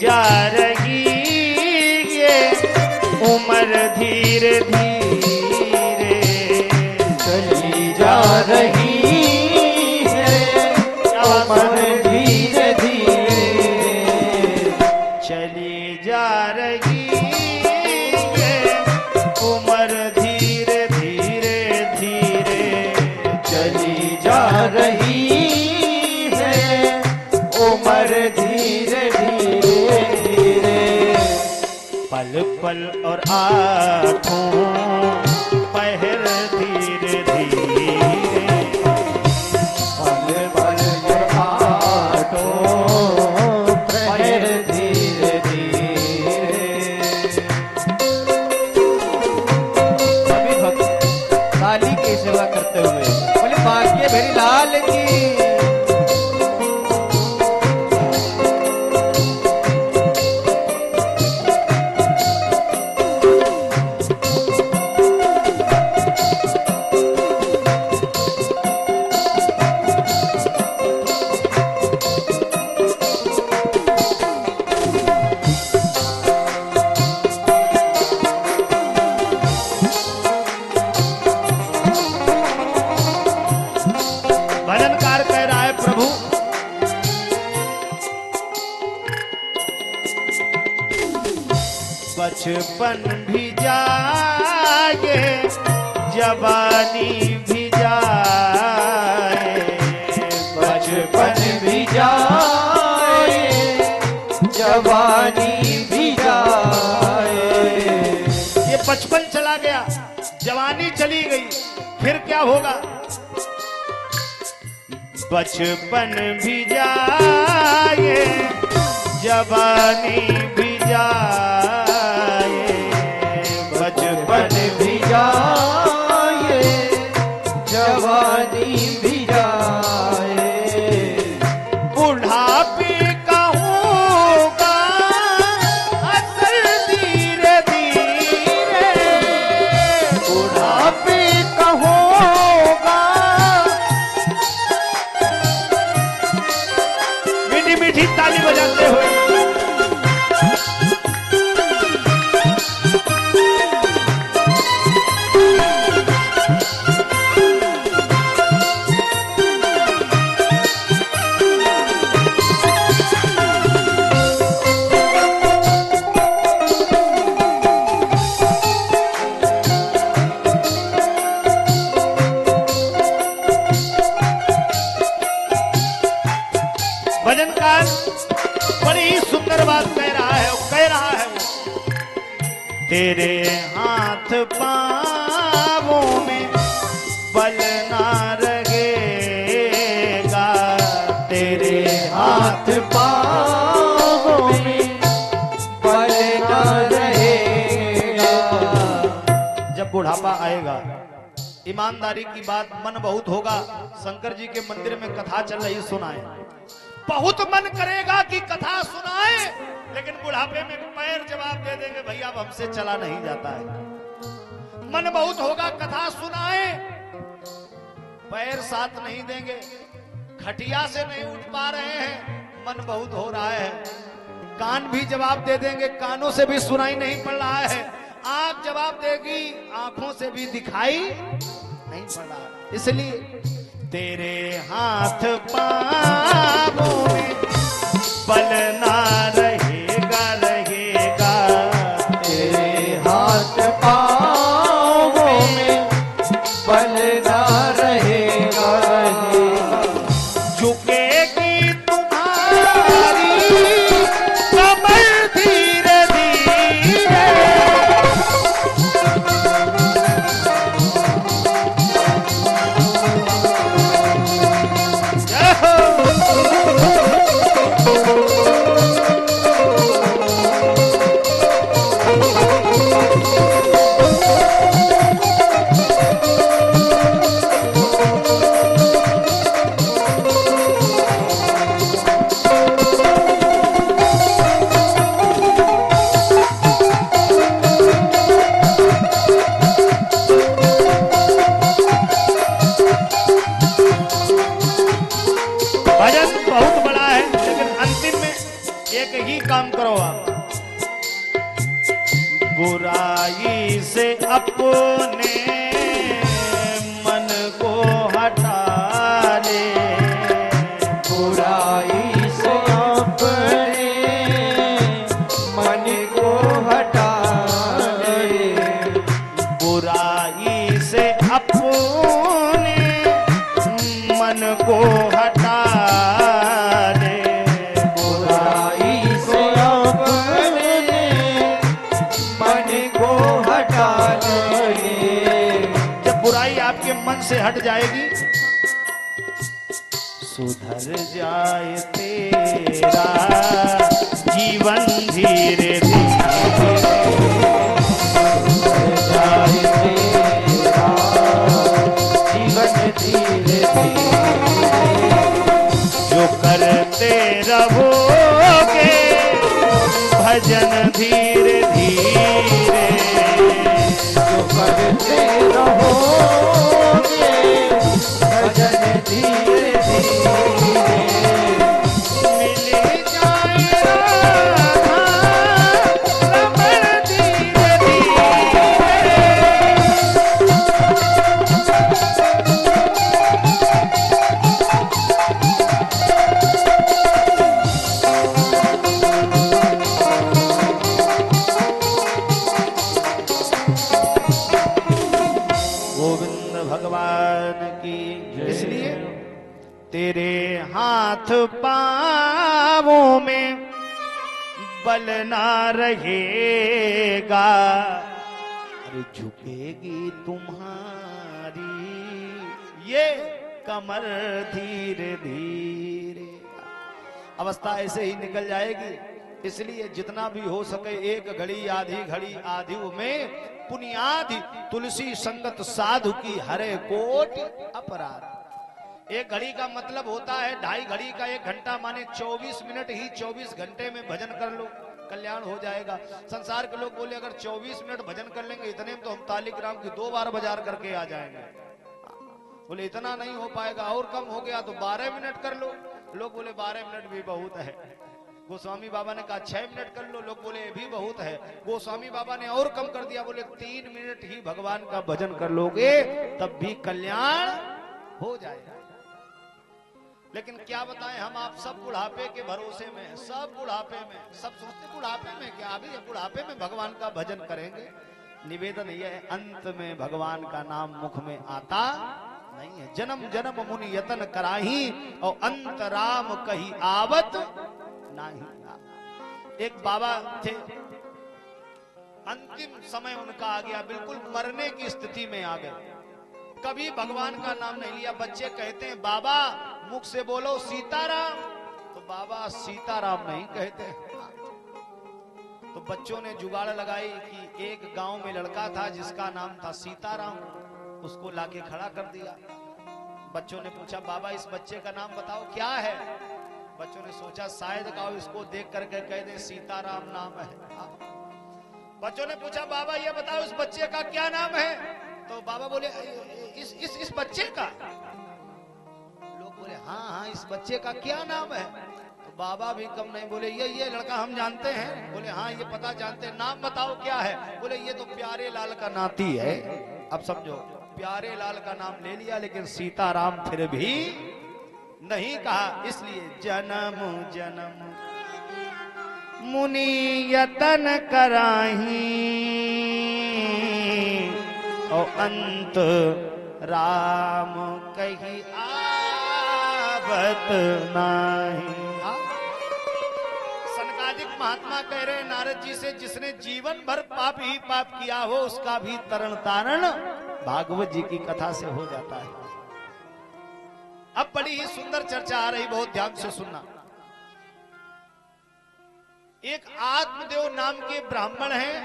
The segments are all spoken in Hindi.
जा रही ये उम्र धीरे धीरे चली जा रही है उम्र धीरे धीरे चली जा रही ये उम्र धीरे धीरे धीरे चली जा रही है उम्र धीरे धीरे धीरे पल पल और आँखों पहर धीरे धीरे पल पल आटो पैर धीरे धीरे सभी भक्त काली की सेवा करते हुए बोले भाग्य भेरी लाल की भजनकार कह रहा है प्रभु बचपन भी जाए जवानी भी जाए बचपन भी जाए जवानी भी जाए ये बचपन चला गया जवानी चली गई फिर क्या होगा बचपन भी जाए जवानी भी जाए बचपन भी जाए जवानी भी जाए बुढ़ापे का होगा असर धीरे धीरे बुढ़ापे का होगा मीठी मीठी ताली बजाते हुए भजनकार बड़ी ही सुंदर बात कह रहा है वो तेरे हाथ पाँवों में बल ना रहेगा तेरे हाथ पाँव में बल न रहेगा जब बुढ़ापा आएगा ईमानदारी की बात मन बहुत होगा शंकर जी के मंदिर में कथा चल रही सुनाए बहुत मन करेगा कि कथा सुनाए लेकिन बुढ़ापे में पैर जवाब दे देंगे भैया अब हमसे चला नहीं जाता है मन बहुत होगा कथा सुनाए पैर साथ नहीं देंगे खटिया से नहीं उठ पा रहे हैं मन बहुत हो रहा है कान भी जवाब दे देंगे कानों से भी सुनाई नहीं पड़ रहा है आंख जवाब देगी आंखों से भी दिखाई नहीं पड़ रहा इसलिए तेरे हाथ पाँवों में बल ना रहेगा रहेगा तेरे हाथ पाँव में बल न रहेगा रहेगा झुकेगी तुम्हारी कमर धीरे धीरे जय हो आप। बुराई से अपने मन को हटा ले, बुराई से अपने मन को हटा ले, बुराई से अपने मन को हटा ले, बुराई से अपने मन को हटा ले। जब बुराई आपके मन से हट जाएगी, सुधर जाए तेरा जीवन धीरे धीरे, जाए तेरा जीवन धीरे धीरे, जो करते रहोगे भजन धीरे धीरे, जो करते रहोगे भजन धीरे धीरे, मिल जाए राधा रमण धीरे धीरे। गोविंद भगवान की। इसलिए तेरे हाथ पाँवों में बल ना रहेगा, अरे झुकेगी तुम्हारी ये कमर धीरे धीरे। अवस्था ऐसे ही निकल जाएगी। इसलिए जितना भी हो सके एक घड़ी आधी में पुनियादि तुलसी संगत साधु की हरे कोटि अपराध। एक घड़ी का मतलब होता है 2.5 घड़ी का 1 घंटा, माने 24 मिनट ही 24 घंटे में भजन कर लो, कल्याण हो जाएगा। संसार के लोग बोले अगर 24 मिनट भजन कर लेंगे इतने में तो हम तालिक राम की 2 बार बाजार करके आ जाएंगे। बोले इतना नहीं हो पाएगा, और कम हो गया तो 12 मिनट कर लो। लोग बोले 12 मिनट भी बहुत है। गोस्वामी बाबा ने कहा 6 मिनट कर लो, लोग बोले ये भी बहुत है। गोस्वामी बाबा ने और कम कर दिया, बोले 3 मिनट ही भगवान का भजन कर लोगे तब भी कल्याण हो जाएगा। लेकिन क्या बताएं, हम आप सब बुढ़ापे के भरोसे में, सब बुढ़ापे में, सब सोचते बुढ़ापे में क्या, अभी बुढ़ापे में भगवान का भजन करेंगे। निवेदन यह है, अंत में भगवान का नाम मुख में आता नहीं है। जन्म जन्म मुनि यतन कराही और अंत राम कही आवत नहीं। एक बाबा थे, अंतिम समय उनका आ गया, बिल्कुल मरने की स्थिति में आ गए, कभी भगवान का नाम नहीं लिया। बच्चे कहते हैं बाबा मुख से बोलो सीताराम, तो बाबा सीताराम नहीं कहते। तो बच्चों ने जुगाड़ लगाई कि एक गांव में लड़का था जिसका नाम था सीताराम, उसको लाके खड़ा कर दिया। बच्चों ने पूछा बाबा इस बच्चे का नाम बताओ क्या है। बच्चों ने सोचा शायद गाँव इसको देख करके कह दे सीताराम नाम है। बच्चों ने पूछा बाबा ये बताओ इस बच्चे का क्या नाम है। तो बाबा बोले इस बच्चे का। लोग बोले हाँ हाँ इस बच्चे का क्या नाम है। तो बाबा भी कम नहीं, बोले ये लड़का हम जानते हैं। बोले हाँ ये पता जानते हैं, नाम बताओ क्या है। बोले ये तो प्यारे लाल का नाती है। अब समझो, प्यारे लाल का नाम ले लिया लेकिन सीताराम फिर भी नहीं कहा। इसलिए जन्म जन्म मुनि यतन कराही और अंत राम कही आवत नाही। सनकादिक महात्मा कह रहे नारद जी से, जिसने जीवन भर पाप ही पाप किया हो उसका भी तरण तारण भागवत जी की कथा से हो जाता है। अब बड़ी ही सुंदर चर्चा आ रही, बहुत ध्यान से सुनना। एक आत्मदेव नाम के ब्राह्मण हैं,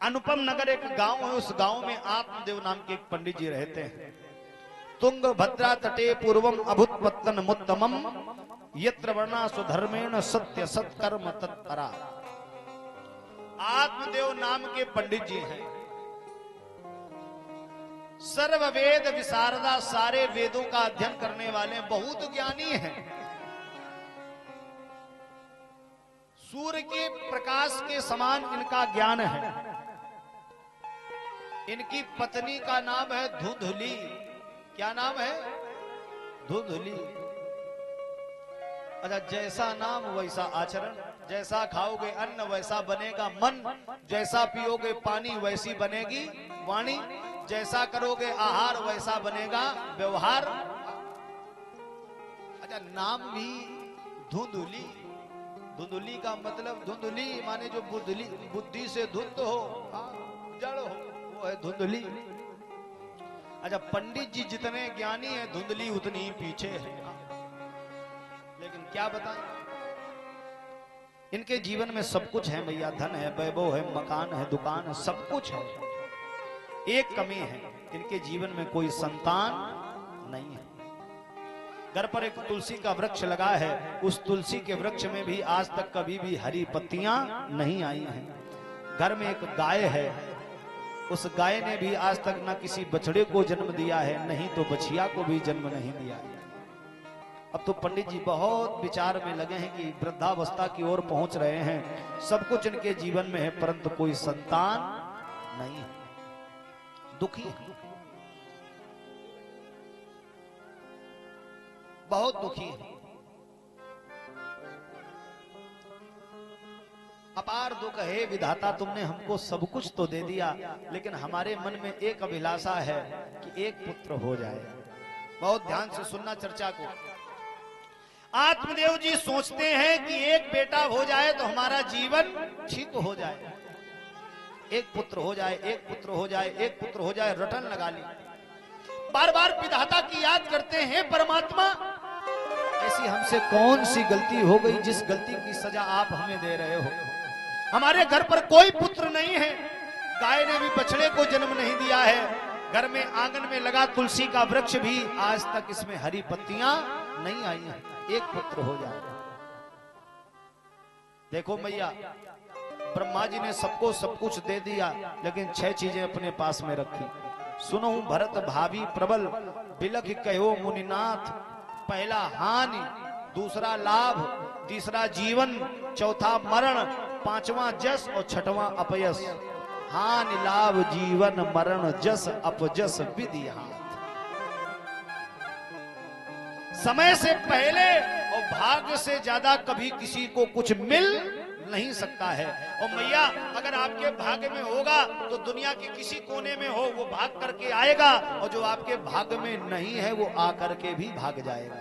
अनुपम नगर एक गांव है, उस गांव में आत्मदेव नाम के एक पंडित जी रहते हैं। तुंग भद्रा तटे पूर्वम अभुतपत्तन मुत्तमम यत्र वर्णा सुधर्मेण सत्य सत्कर्म तत्परा। आत्मदेव नाम के पंडित जी हैं, सर्व वेद विशारदा, सारे वेदों का अध्ययन करने वाले, बहुत ज्ञानी हैं। सूर्य के प्रकाश के समान इनका ज्ञान है। इनकी पत्नी का नाम है धुंधुली। क्या नाम है? धुंधुली। अच्छा, जैसा नाम वैसा आचरण, जैसा खाओगे अन्न वैसा बनेगा मन, जैसा पियोगे पानी वैसी बनेगी वाणी, जैसा करोगे आहार वैसा बनेगा व्यवहार। अच्छा, नाम भी धुंधुली। धुंधुली का मतलब, धुंधुली माने जो बुद्धि से धुंध हो, जड़ हो, वो है धुंधुली। अच्छा, पंडित जी जितने ज्ञानी हैं धुंधली उतनी ही पीछे है। लेकिन क्या बताएं, इनके जीवन में सब कुछ है भैया, धन है, वैभव है, मकान है, दुकान है, सब कुछ है। एक कमी है, इनके जीवन में कोई संतान नहीं है। घर पर एक तुलसी का वृक्ष लगा है, उस तुलसी के वृक्ष में भी आज तक कभी भी हरी पत्तियां नहीं आई हैं। घर में एक गाय है, उस गाय ने भी आज तक ना किसी बछड़े को जन्म दिया है, नहीं तो बछिया को भी जन्म नहीं दिया है। अब तो पंडित जी बहुत विचार में लगे हैं कि वृद्धावस्था की ओर पहुंच रहे हैं, सब कुछ इनके जीवन में है परंतु कोई संतान नहीं है, दुखी है, बहुत दुखी है। अपार दुख है विधाता, तुमने हमको सब कुछ तो दे दिया, लेकिन हमारे मन में एक अभिलाषा है कि एक पुत्र हो जाए। बहुत ध्यान से सुनना चर्चा को। आत्मदेव जी सोचते हैं कि एक बेटा हो जाए तो हमारा जीवन ठीक हो जाए, एक पुत्र हो जाए, एक पुत्र हो जाए, एक पुत्र हो जाए, रटन लगा ली। बार बार विधाता की याद करते हैं, परमात्मा ऐसी हमसे कौन सी गलती हो गई जिस गलती की सजा आप हमें दे रहे हो। हमारे घर पर कोई पुत्र नहीं है, गाय ने भी बछड़े को जन्म नहीं दिया है, घर में आंगन में लगा तुलसी का वृक्ष भी आज तक इसमें हरी पत्तियां नहीं आई हैं, एक पुत्र हो जाए। देखो मैया, ब्रह्मा जी ने सबको सब कुछ दे दिया, लेकिन 6 चीजें अपने पास में रखी। सुनो भरत भाभी प्रबल, बिलख कहो मुनिनाथ। पहला हानि, दूसरा लाभ, तीसरा जीवन, चौथा मरण, पांचवा जस और छठवां अपयस। हानि लाभ जीवन मरण जस अपजस विधि हाथ। समय से पहले और भाग्य से ज्यादा कभी किसी को कुछ मिल नहीं सकता है। और मैया, अगर आपके भाग्य में होगा तो दुनिया के किसी कोने में हो वो भाग करके आएगा, और जो आपके भाग्य में नहीं है वो आकर के भी भाग जाएगा।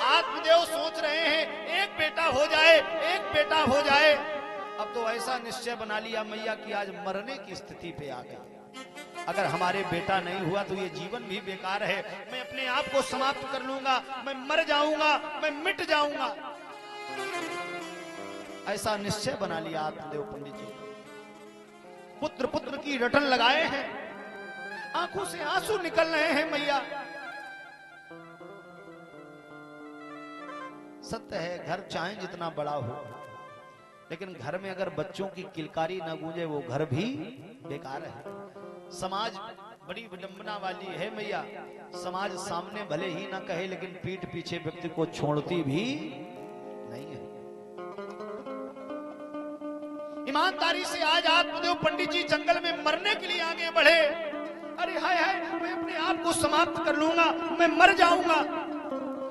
आत्मदेव सोच रहे हैं एक बेटा हो जाए, एक बेटा हो जाए। अब तो ऐसा निश्चय बना लिया मैया कि आज मरने की स्थिति पे आ गया। अगर हमारे बेटा नहीं हुआ तो ये जीवन भी बेकार है, मैं अपने आप को समाप्त कर लूंगा, मैं मर जाऊंगा, मैं मिट जाऊंगा। ऐसा निश्चय बना लिया आत्मदेव पंडित जी। पुत्र पुत्र की रटन लगाए हैं, आंखों से आंसू निकल रहे हैं मैया। सत्य है, घर चाहे जितना बड़ा हो, लेकिन घर में अगर बच्चों की किलकारी न गूंजे वो घर भी बेकार है। समाज बड़ी विडंबना वाली है मैया। समाज सामने भले ही ना कहे, लेकिन पीठ पीछे व्यक्ति को छोड़ती भी नहीं है। ईमानदारी से आज आत्मदेव पंडित जी जंगल में मरने के लिए आगे बढ़े। अरे हाय हाय, मैं अपने आप को समाप्त कर लूंगा, मैं मर जाऊंगा।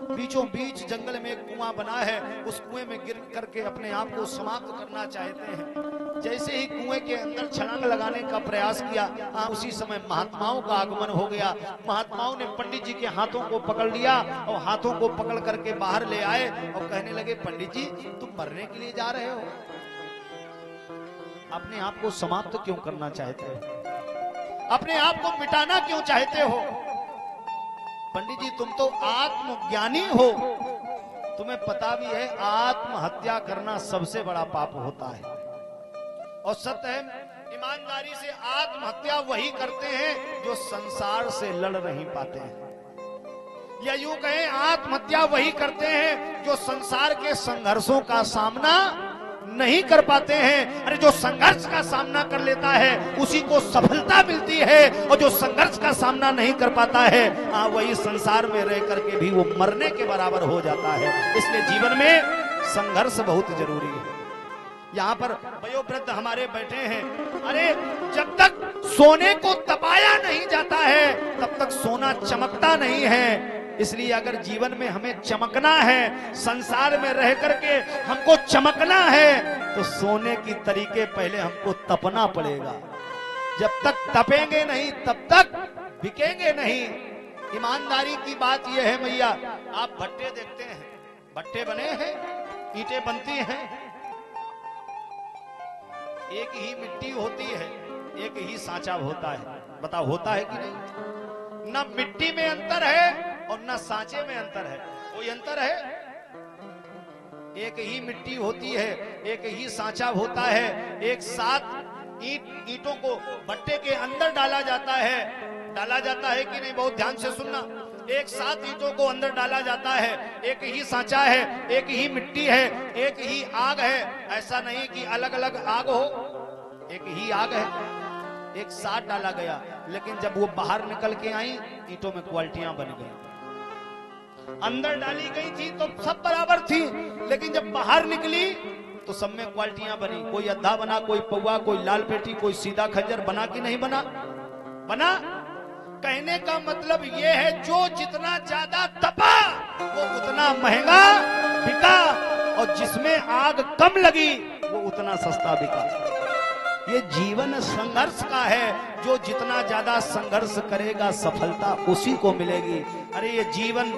बीचों बीच जंगल में एक कुआं बना है, उस कुएं में गिर करके अपने आप को समाप्त करना चाहते हैं। जैसे ही कुएं के अंदर छलांग लगाने का प्रयास किया, उसी समय महात्माओं का आगमन हो गया। महात्माओं ने पंडित जी के हाथों को पकड़ लिया और हाथों को पकड़ करके बाहर ले आए और कहने लगे, पंडित जी तुम मरने के लिए जा रहे हो, अपने आप को समाप्त क्यों करना चाहते हो, अपने आप को मिटाना क्यों चाहते हो? पंडित जी तुम तो आत्मज्ञानी हो, तुम्हें पता भी है आत्महत्या करना सबसे बड़ा पाप होता है। और सत्य है, ईमानदारी से आत्महत्या वही करते हैं जो संसार से लड़ नहीं पाते हैं, या यूं कहें आत्महत्या वही करते हैं जो संसार के संघर्षों का सामना नहीं कर पाते हैं। अरे जो संघर्ष का सामना कर लेता है उसी को सफलता मिलती है, और जो संघर्ष का सामना नहीं कर पाता है वही संसार में रह करके भी वो मरने के बराबर हो जाता है। इसलिए जीवन में संघर्ष बहुत जरूरी है। यहाँ पर वयोवृद्ध हमारे बैठे हैं। अरे जब तक सोने को तपाया नहीं जाता है तब तक सोना चमकता नहीं है। इसलिए अगर जीवन में हमें चमकना है, संसार में रह करके हमको चमकना है, तो सोने की तरीके पहले हमको तपना पड़ेगा। जब तक तपेंगे नहीं तब तक बिकेंगे नहीं। ईमानदारी की बात यह है भैया, आप भट्टे देखते हैं, भट्टे बने हैं, ईंटें बनती हैं, एक ही मिट्टी होती है, एक ही सांचा होता है। बताओ होता है कि नहीं? ना मिट्टी में अंतर है और ना सांचे में अंतर है। कोई अंतर है? एक ही मिट्टी होती है, एक ही सांचा होता है। एक साथ ईंटों को भट्टे के अंदर डाला जाता है कि नहीं? बहुत ध्यान से सुनना। एक साथ ईंटों को अंदर डाला जाता है, एक ही सांचा है, एक ही मिट्टी है, एक ही आग है। ऐसा नहीं कि अलग अलग आग हो, एक ही आग है, एक साथ डाला गया। लेकिन जब वो बाहर निकल के आई, ईंटों में क्वालिटियां बन गई। अंदर डाली गई थी तो सब बराबर थी, लेकिन जब बाहर निकली तो सब में क्वालिटियां बनी। कोई अद्धा बना, कोई पौवा, कोई लाल पेटी, कोई सीधा खंजर। बना कि नहीं बना? बना। कहने का मतलब यह है, जो जितना ज्यादा तपा वो उतना महंगा बिका, और जिसमें आग कम लगी वो उतना सस्ता बिका। ये जीवन संघर्ष का है। जो जितना ज्यादा संघर्ष करेगा सफलता उसी को मिलेगी। अरे ये जीवन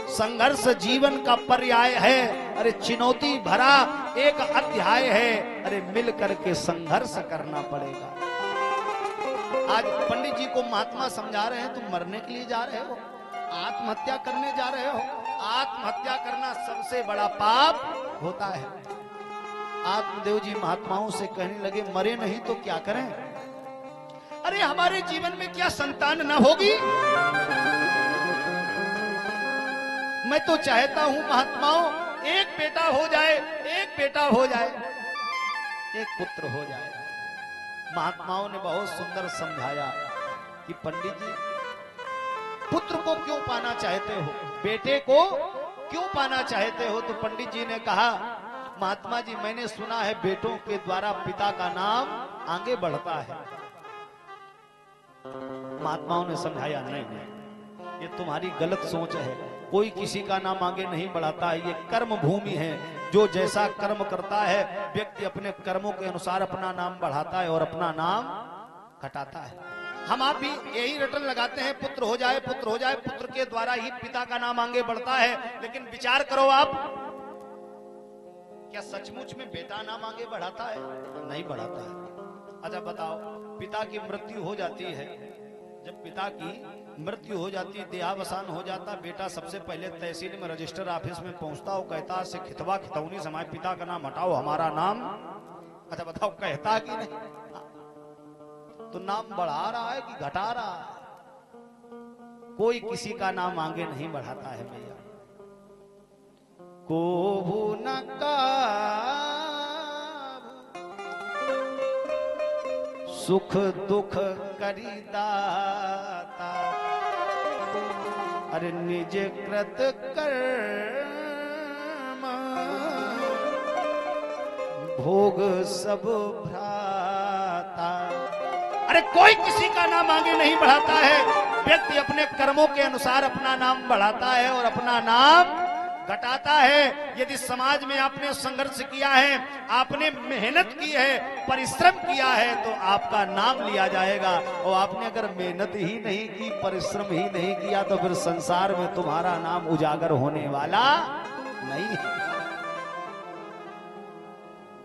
संघर्ष जीवन का पर्याय है। अरे चुनौती भरा एक अध्याय है। अरे मिल करके संघर्ष करना पड़ेगा। आज पंडित जी को महात्मा समझा रहे हैं, तुम मरने के लिए जा रहे हो, आत्महत्या करने जा रहे हो। आत्महत्या करना सबसे बड़ा पाप होता है। आत्मदेव जी महात्माओं से कहने लगे, मरे नहीं तो क्या करें? अरे हमारे जीवन में क्या संतान न होगी? मैं तो चाहता हूं महात्माओं, एक बेटा हो जाए, एक बेटा हो जाए, एक पुत्र हो जाए। महात्माओं ने बहुत सुंदर समझाया कि पंडित जी, पुत्र को क्यों पाना चाहते हो, बेटे को क्यों पाना चाहते हो? तो पंडित जी ने कहा, महात्मा जी मैंने सुना है बेटों के द्वारा पिता का नाम आगे बढ़ता है। महात्माओं ने समझाया, नहीं नहीं, ये तुम्हारी गलत सोच है। कोई किसी का नाम आगे नहीं बढ़ाता है। ये कर्म भूमि है। जो जैसा कर्म करता है व्यक्ति अपने कर्मों के अनुसार अपना नाम बढ़ाता है और अपना नाम घटाता है। हम आप भी यही रटन लगाते हैं, पुत्र हो जाए, पुत्र हो जाए, पुत्र के द्वारा ही पिता का नाम आगे बढ़ता है। लेकिन विचार करो आप, क्या सचमुच में बेटा नाम आगे बढ़ाता है? नहीं बढ़ाता है। अच्छा बताओ, पिता की मृत्यु हो जाती है, जब पिता की मृत्यु हो जाती, देहावसान हो जाता, बेटा सबसे पहले तहसील में रजिस्टर ऑफिस में पहुंचता, वो कहता से खितवा खितौनी से हमारे पिता का नाम हटाओ, हमारा नाम। अच्छा बताओ, कहता कि नहीं? तो नाम बढ़ा रहा है कि घटा रहा है? कोई किसी का नाम आगे नहीं बढ़ाता है भैया। को न का सुख दुख करीदाता, अरे निज कृत कर्म भोग सब भ्राता। अरे कोई किसी का नाम आगे नहीं बढ़ाता है। व्यक्ति अपने कर्मों के अनुसार अपना नाम बढ़ाता है और अपना नाम घटाता है। यदि समाज में आपने संघर्ष किया है, आपने मेहनत की है, परिश्रम किया है, तो आपका नाम लिया जाएगा। और आपने अगर मेहनत ही नहीं की, परिश्रम ही नहीं किया, तो फिर संसार में तुम्हारा नाम उजागर होने वाला नहीं है।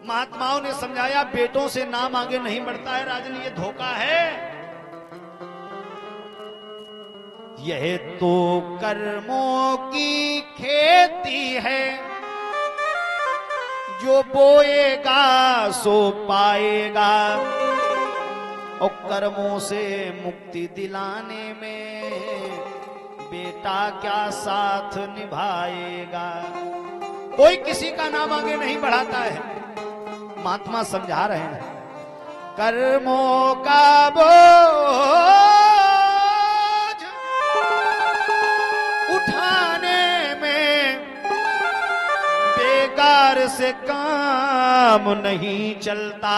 महात्माओं ने समझाया, बेटों से नाम आगे नहीं बढ़ता है राजन, ये धोखा है। यह तो कर्मों की खेती है, जो बोएगा सो पाएगा। और कर्मों से मुक्ति दिलाने में बेटा क्या साथ निभाएगा। कोई किसी का नाम आगे नहीं बढ़ाता है। महात्मा समझा रहे हैं, कर्मों का बोझ उठाने में बेकार से काम नहीं चलता।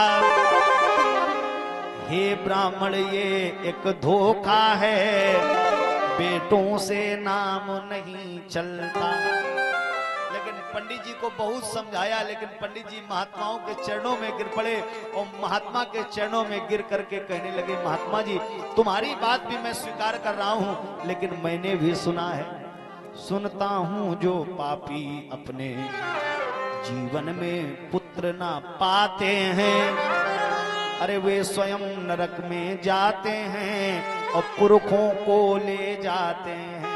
हे ब्राह्मण ये एक धोखा है, बेटों से नाम नहीं चलता। लेकिन पंडित जी को बहुत समझाया, लेकिन पंडित जी महात्माओं के चरणों में गिर पड़े और महात्मा के चरणों में गिर करके कहने लगे, महात्मा जी तुम्हारी बात भी मैं स्वीकार कर रहा हूं, लेकिन मैंने भी सुना है, सुनता हूं जो पापी अपने जीवन में पुत्र ना पाते हैं, अरे वे स्वयं नरक में जाते हैं और पुरखों को ले जाते हैं।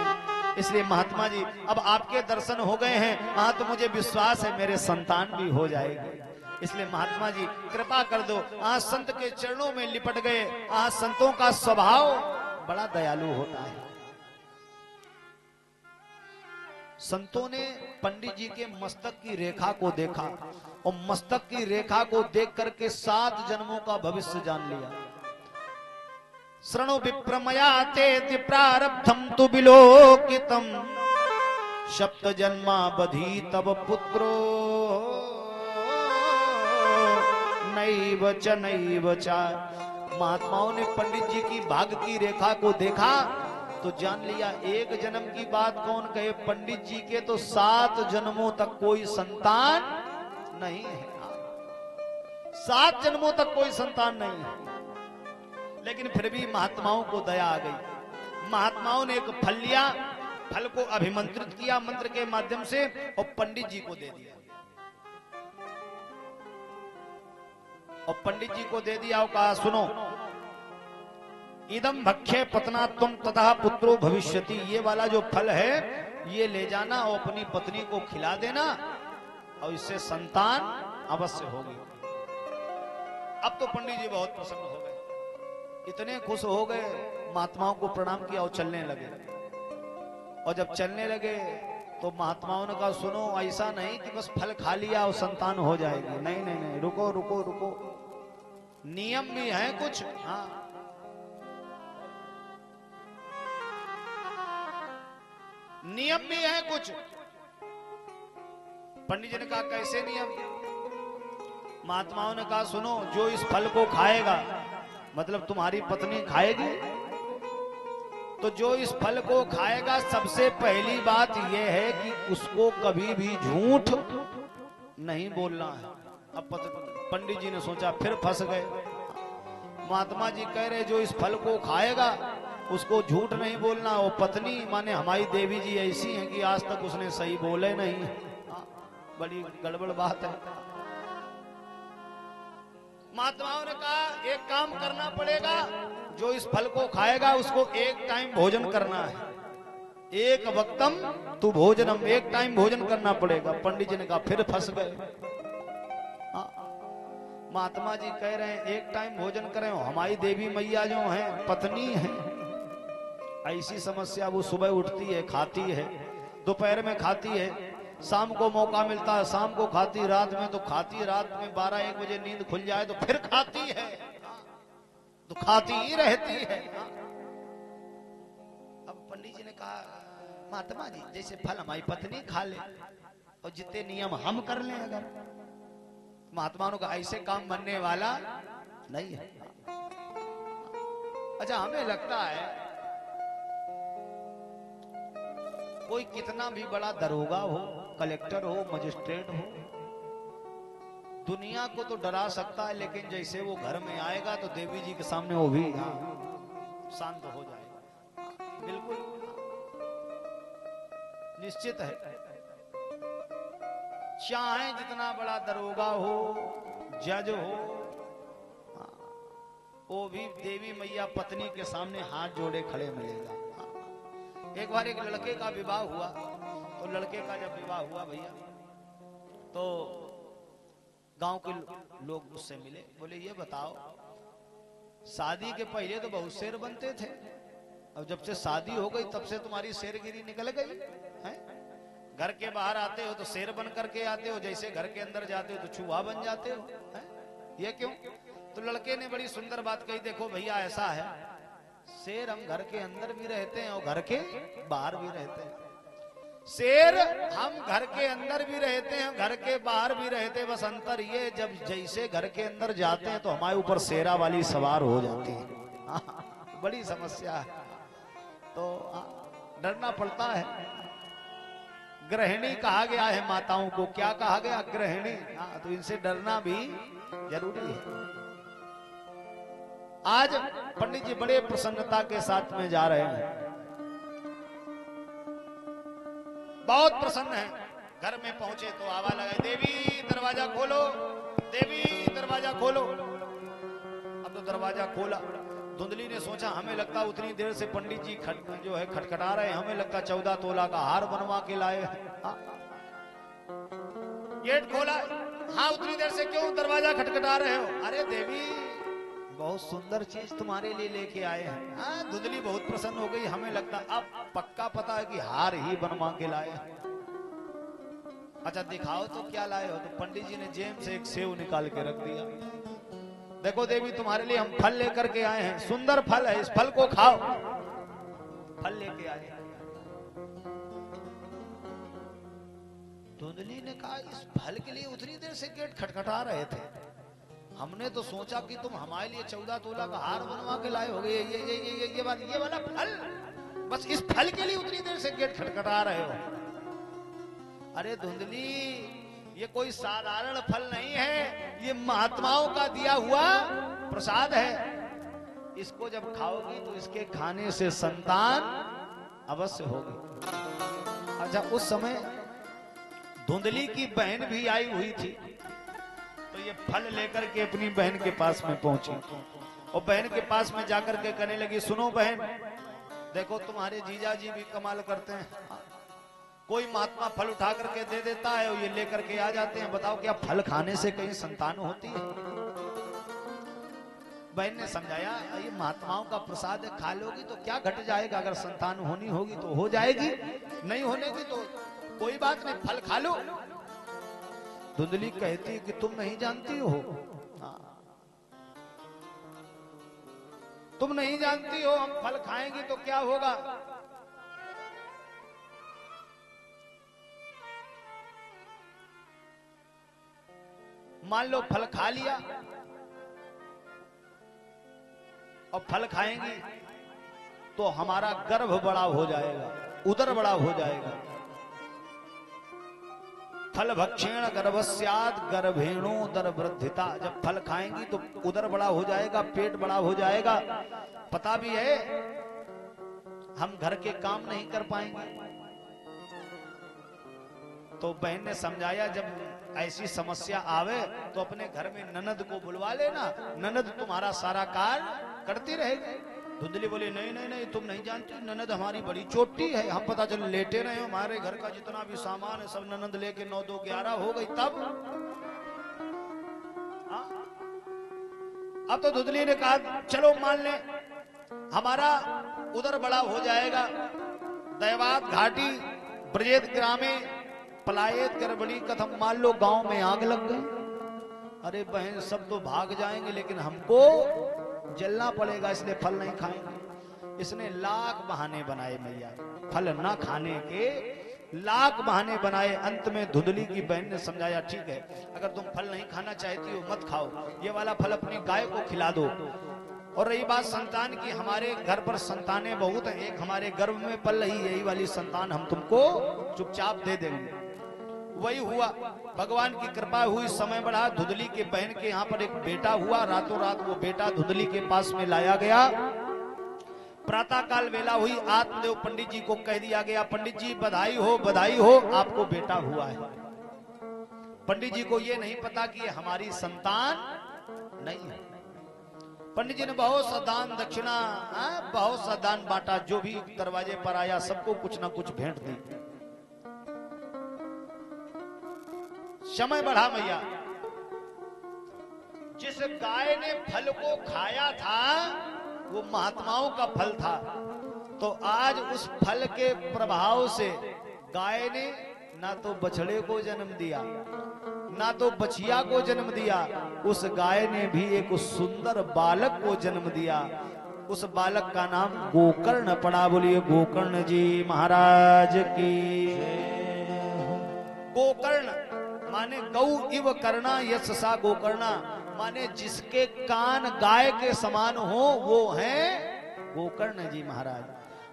इसलिए महात्मा जी अब आपके दर्शन हो गए हैं, हाँ तो मुझे विश्वास है मेरे संतान भी हो जाएगी। इसलिए महात्मा जी कृपा कर दो। हाँ संत के चरणों में लिपट गए। हाँ संतों का स्वभाव बड़ा दयालु होता है। संतों ने पंडित जी के मस्तक की रेखा को देखा और मस्तक की रेखा को देख करके 7 जन्मों का भविष्य जान लिया। श्रणु विप्रमया ते प्रारब्धम तु विलोकितम, सप्त जन्मावधि तब पुत्रो नैव च नैव च। महात्माओं ने पंडित जी की भाग्य की रेखा को देखा तो जान लिया एक जन्म की बात कौन कहे, पंडित जी के तो 7 जन्मों तक कोई संतान नहीं है। 7 जन्मों तक कोई संतान नहीं है। लेकिन फिर भी महात्माओं को दया आ गई। महात्माओं ने एक फल लिया, फल को अभिमंत्रित किया मंत्र के माध्यम से और पंडित जी को दे दिया। और पंडित जी को दे दिया और कहा सुनो, इदम भक्ष्य पत्नात्वम तथा पुत्रो भविष्यति, ये वाला जो फल है ये ले जाना और अपनी पत्नी को खिला देना और इससे संतान अवश्य होगी। अब तो पंडित जी बहुत प्रसन्न हो गए, इतने खुश हो गए, महात्माओं को प्रणाम किया और चलने लगे। और जब चलने लगे तो महात्माओं ने कहा सुनो, ऐसा नहीं कि बस फल खा लिया और संतान हो जाएगी, नहीं नहीं नहीं, रुको रुको रुको, नियम भी है कुछ। हाँ नियम भी है कुछ। पंडित जी ने कहा कैसे नियम? महात्माओं ने कहा सुनो, जो इस फल को खाएगा, मतलब तुम्हारी पत्नी खाएगी, तो जो इस फल को खाएगा सबसे पहली बात यह है कि उसको कभी भी झूठ नहीं बोलना है। अब पंडित जी ने सोचा फिर फंस गए। महात्मा जी कह रहे जो इस फल को खाएगा उसको झूठ नहीं बोलना। वो पत्नी माने हमारी देवी जी ऐसी हैं कि आज तक उसने सही बोले नहीं। बड़ी गड़बड़ बात है। महात्माओं ने कहा एक काम करना पड़ेगा, जो इस फल को खाएगा उसको एक टाइम भोजन करना है, एक वक्तम तू भोजनम, एक टाइम भोजन करना पड़ेगा। पंडित जी ने कहा फिर फंस गए। महात्मा जी कह रहे हैं एक टाइम भोजन करें, हमारी देवी मैया जो हैं पत्नी है, ऐसी समस्या, वो सुबह उठती है खाती है, दोपहर में खाती है, शाम को मौका मिलता है शाम को खाती, रात में तो खाती, रात में 12-1 बजे नींद खुल जाए तो फिर खाती है, तो खाती ही रहती है। अब पंडित जी ने कहा महात्मा जी जैसे फल हमारी पत्नी खा ले और जितने नियम हम कर लें, अगर महात्माओं का ऐसे काम बनने वाला नहीं है। अच्छा हमें लगता है कोई कितना भी बड़ा दरोगा हो, कलेक्टर हो, मजिस्ट्रेट हो, दुनिया को तो डरा सकता है, लेकिन जैसे वो घर में आएगा तो देवी जी के सामने वो भी शांत हो जाएगा। बिल्कुल निश्चित है। चाहे जितना बड़ा दरोगा हो, जज हो, वो भी देवी मैया पत्नी के सामने हाथ जोड़े खड़े मिलेगा। एक बार एक लड़के का विवाह हुआ, तो लड़के का जब विवाह हुआ भैया, तो गांव के लोग उससे मिले, बोले ये बताओ शादी के पहले तो बहुत शेर बनते थे, अब जब से शादी हो गई तब से तुम्हारी शेरगिरी निकल गई है। घर के बाहर आते हो तो शेर बन करके आते हो, जैसे घर के अंदर जाते हो तो चूहा बन जाते हो, है? ये क्यों? तो लड़के ने बड़ी सुंदर बात कही, देखो भैया ऐसा है, शेर हम घर के अंदर भी रहते हैं और घर के बाहर भी रहते हैं। शेर हम घर के अंदर भी रहते हैं, घर के बाहर भी रहते हैं, बस अंतर ये जब जैसे घर के अंदर जाते हैं तो हमारे ऊपर शेरा वाली सवार हो जाती है। बड़ी समस्या है, तो डरना पड़ता है। गृहिणी कहा गया है माताओं को, क्या कहा गया? गृहिणी। तो इनसे डरना भी जरूरी है। आज पंडित जी बड़े प्रसन्नता के साथ में जा रहे हैं, बहुत प्रसन्न है। घर में पहुंचे तो आवाज लगाई, देवी दरवाजा खोलो, देवी दरवाजा खोलो। अब तो दरवाजा खोला। धुंधली ने सोचा हमें लगता उतनी देर से पंडित जी जो है खटखटा रहे हैं, हमें लगता 14 तोला का हार बनवा के लाए। गेट खोला, हाँ उतनी देर से क्यों दरवाजा खटखटा रहे हो? अरे देवी बहुत सुंदर चीज तुम्हारे लिए लेके आए हैं। हाँ, धुंधली बहुत प्रसन्न हो गई, हमें लगता अब पक्का पता है कि हार ही बनवा के लाए हैं। अच्छा दिखाओ तो क्या लाए हो? तो पंडित जी ने जेब से एक सेव निकाल के रख दिया। देखो देवी तुम्हारे लिए हम फल लेकर के आए हैं, सुंदर फल है, इस फल को खाओ। फल लेके आए। धुंधली ने कहा इस फल के लिए उतनी देर से गेट खटखटा रहे थे, हमने तो सोचा कि तुम हमारे लिए 14 तोला का हार बनवा के लाए होगे। ये वाला फल, बस इस फल के लिए उतनी देर से गेट खटखटा रहे हो। अरे धुंधली ये कोई साधारण फल नहीं है, ये महात्माओं का दिया हुआ प्रसाद है। इसको जब खाओगी तो इसके खाने से संतान अवश्य होगी। अच्छा उस समय धुंधली की बहन भी आई हुई थी, तो ये फल लेकर के अपनी बहन के पास में पहुंची और बहन के पास में जाकर के कहने लगी, सुनो बहन, देखो तुम्हारे जीजा जी भी कमाल करते हैं। कोई महात्मा फल उठा करके दे देता है और ये लेकर के आ जाते हैं, बताओ क्या फल खाने से कहीं संतान होती है? बहन ने समझाया ये महात्माओं का प्रसाद है, खा लोगी तो क्या घट जाएगा, अगर संतान होनी होगी तो हो जाएगी, नहीं होने की तो कोई बात नहीं, फल खा लो। धुंधली कहती कि तुम नहीं जानती हो, तुम नहीं जानती हो हम फल खाएंगे तो क्या होगा। मान लो फल खा लिया और फल खाएंगी तो हमारा गर्भ बड़ा हो जाएगा, उदर बड़ा हो जाएगा। फल भक्षेण गर्भस्याद गर्भेणो दर वृद्धिता। जब फल खाएंगी तो उदर बड़ा हो जाएगा, पेट बड़ा हो जाएगा। पता भी है हम घर के काम नहीं कर पाएंगे। तो बहन ने समझाया जब ऐसी समस्या आवे तो अपने घर में ननद को बुलवा लेना, ननद तुम्हारा सारा कार्य करती रहेगी। धुंधली बोली नहीं नहीं नहीं, तुम नहीं जानती, ननद हमारी बड़ी चोटी है, हम पता चल लेटे रहे, हमारे घर का जितना भी सामान है सब ननद लेके 9 2 11 हो गई। तब अब तो धुंधली ने कहा चलो मान ले हमारा उदर बड़ा हो जाएगा। दैवात घाटी ब्रजेत ग्रामे पलायत गर्भणी कथम। मान लो गांव में आग लग गई, अरे बहन सब तो भाग जाएंगे लेकिन हमको जलना पड़ेगा, इसलिए फल नहीं खाएंगे। इसने लाख बहाने बनाए मैया, फल ना खाने के लाख बहाने बनाए। अंत में धुंधली की बहन ने समझाया ठीक है, अगर तुम फल नहीं खाना चाहती हो मत खाओ, ये वाला फल अपनी गाय को खिला दो। और रही बात संतान की, हमारे घर पर संतानें बहुत हैं, एक हमारे गर्भ में पल रही, यही वाली संतान हम तुमको चुपचाप दे देंगे। वही हुआ, भगवान की कृपा हुई, समय बढ़ा, धुंधली के बहन के यहाँ पर एक बेटा हुआ। रातों रात वो बेटा धुंधली के पास में लाया गया। प्रातः काल वेला हुई, आत्मदेव पंडित जी को कह दिया गया, पंडित जी बधाई हो, आपको बेटा हुआ है। पंडित जी को ये नहीं पता कि ये हमारी संतान नहीं है। पंडित जी ने बहुत सा दान दक्षिणा, बहुत सा दान बांटा, जो भी दरवाजे पर आया सबको कुछ ना कुछ भेंट दी। समय बढ़ा मैया, जिस गाय ने फल को खाया था वो महात्माओं का फल था, तो आज उस फल के प्रभाव से गाय ने ना तो बछड़े को जन्म दिया ना तो बछिया को जन्म दिया, उस गाय ने भी एक सुंदर बालक को जन्म दिया। उस बालक का नाम गोकर्ण पड़ा। बोलिए गोकर्ण जी महाराज की। गोकर्ण माने गौ इव कर्णा यश सा गोकर्णा, माने जिसके कान गाय के समान हो वो है गोकर्ण जी महाराज।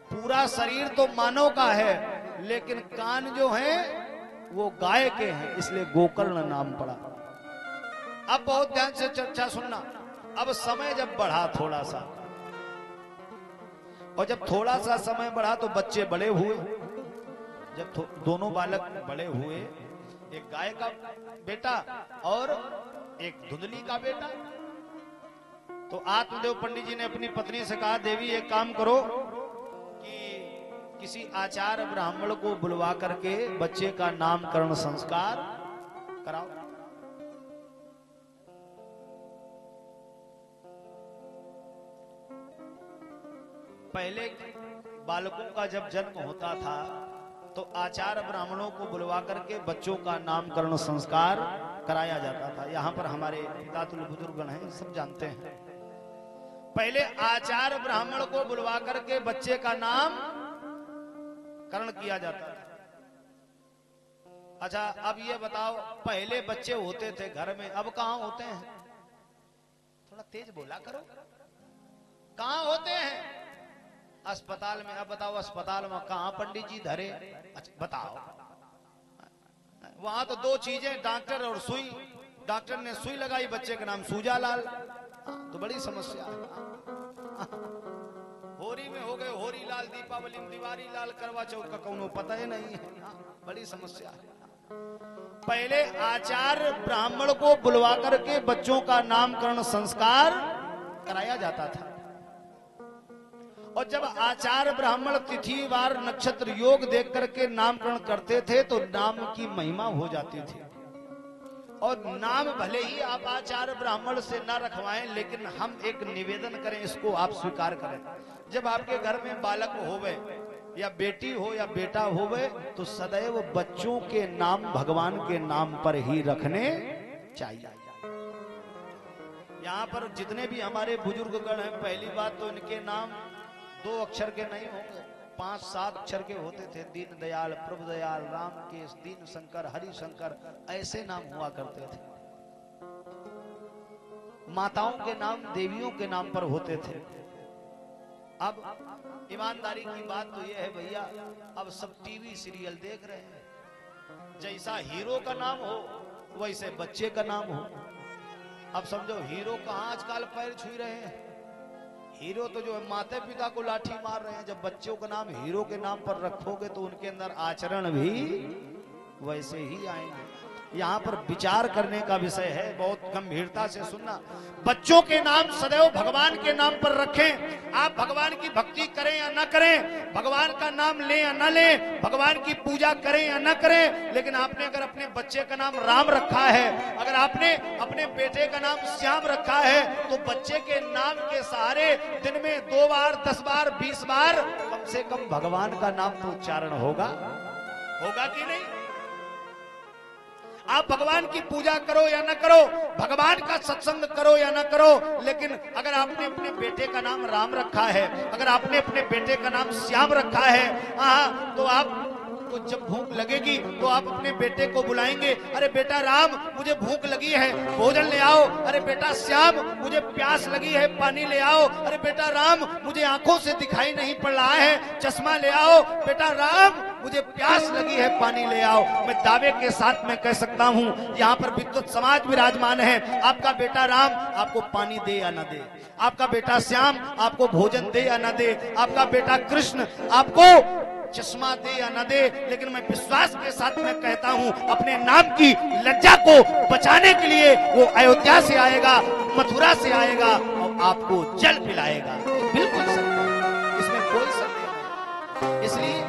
पूरा शरीर तो मानव का है लेकिन कान जो है वो गाय के हैं, इसलिए गोकर्ण नाम पड़ा। अब बहुत ध्यान से चर्चा सुनना। अब समय जब बढ़ा थोड़ा सा, और जब थोड़ा सा समय बढ़ा तो बच्चे बड़े हुए। जब दोनों बालक बड़े हुए, एक गाय का बेटा और एक धुंधली का बेटा, तो आत्मदेव पंडित जी ने अपनी पत्नी से कहा, देवी एक काम करो कि किसी आचार्य ब्राह्मण को बुलवा करके बच्चे का नामकरण संस्कार कराओ। पहले बालकों का जब जन्म होता था तो आचार्य ब्राह्मणों को बुलवा करके बच्चों का नामकरण संस्कार कराया जाता था। यहाँ पर हमारे पितातुल्य बुजुर्गगण हैं, सब जानते हैं। पहले आचार्य ब्राह्मण को बुलवा करके बच्चे का नाम करण किया जाता था। अच्छा, अब ये बताओ, पहले बच्चे होते थे घर में, अब कहाँ होते हैं? थोड़ा तेज बोला करो। कहाँ होते हैं? अस्पताल में। अब बताओ, अस्पताल में कहाँ पंडित जी धरे? अच्छा बताओ, वहां तो दो चीजें, डॉक्टर और सुई। डॉक्टर ने सुई लगाई, बच्चे का नाम सूजालाल, तो बड़ी समस्या है। होरी में हो गए होरी लाल, दीपावली में दिवारी लाल, करवा चौथ का कौनो पता ही नहीं है। बड़ी समस्या है। पहले आचार्य ब्राह्मण को बुलवा करके बच्चों का नामकरण संस्कार कराया जाता था। और जब आचार्य ब्राह्मण तिथि वार नक्षत्र योग देख करके नामकरण करते थे तो नाम की महिमा हो जाती थी। और नाम भले ही आप आचार्य ब्राह्मण से न रखवाएं, लेकिन हम एक निवेदन करें, इसको आप स्वीकार करें। जब आपके घर में बालक होवे, या बेटी हो या बेटा होवे, तो सदैव बच्चों के नाम भगवान के नाम पर ही रखने चाहिए। यहाँ पर जितने भी हमारे बुजुर्गगण हैं, पहली बात तो इनके नाम 2 अक्षर के नहीं होंगे, 5-7 अक्षर के होते थे। दीन दयाल, प्रभु दयाल, राम केश, दीन शंकर, हरि शंकर, ऐसे नाम हुआ करते थे। माताओं के नाम देवियों के नाम पर होते थे। अब ईमानदारी की बात तो यह है भैया, अब सब टीवी सीरियल देख रहे हैं। जैसा हीरो का नाम हो वैसे बच्चे का नाम हो। अब समझो, हीरो कहाँ आजकल पैर छू रहे हैं? हीरो तो जो है माता पिता को लाठी मार रहे हैं। जब बच्चों का नाम हीरो के नाम पर रखोगे तो उनके अंदर आचरण भी वैसे ही आएंगे। यहाँ पर विचार करने का विषय है, बहुत गंभीरता से सुनना। बच्चों के नाम सदैव भगवान के नाम पर रखें। आप भगवान की भक्ति करें या न करें, भगवान का नाम लें या न लें, भगवान की पूजा करें या न करें, लेकिन आपने अगर अपने बच्चे का नाम राम रखा है, अगर आपने अपने बेटे का नाम श्याम रखा है, तो बच्चे के नाम के सहारे दिन में 2 बार, 10 बार, 20 बार कम से कम भगवान का नाम तो उच्चारण होगा कि नहीं? आप भगवान की पूजा करो या न करो, भगवान का सत्संग करो या न करो, लेकिन अगर आपने अपने बेटे का नाम राम रखा है, अगर आपने अपने बेटे का नाम श्याम रखा है, तो आप को जब भूख लगेगी तो आप अपने बेटे को बुलाएंगे, अरे बेटा राम मुझे भूख लगी है, भोजन ले आओ। अरे बेटा श्याम मुझे प्यास लगी है, पानी ले आओ। अरे बेटा राम मुझे आंखों से दिखाई नहीं पड़ रहा है, चश्मा ले आओ। बेटा राम मुझे प्यास लगी है, पानी ले आओ। मैं दावे के साथ में कह सकता हूँ, यहाँ पर विद्वत समाज विराजमान है। आपका बेटा राम आपको पानी दे या न दे, आपका बेटा श्याम आपको भोजन दे या न दे, आपका बेटा कृष्ण आपको चश्मा दे या न दे, लेकिन मैं विश्वास के साथ में कहता हूं, अपने नाम की लज्जा को बचाने के लिए वो अयोध्या से आएगा, मथुरा से आएगा और आपको जल पिलाएगा। बिल्कुल सत्य, इसमें कोई संदेह नहीं। इसलिए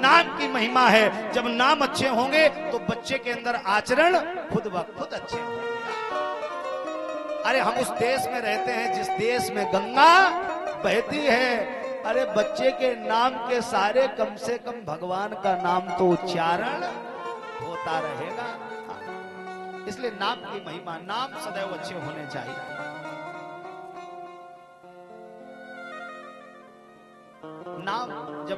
नाम की महिमा है। जब नाम अच्छे होंगे तो बच्चे के अंदर आचरण खुद ब खुद अच्छे होंगे। अरे हम उस देश में रहते हैं जिस देश में गंगा बहती है। अरे बच्चे के नाम के सारे कम से कम भगवान का नाम तो उच्चारण होता रहेगा। इसलिए नाम की महिमा, नाम सदैव अच्छे होने चाहिए।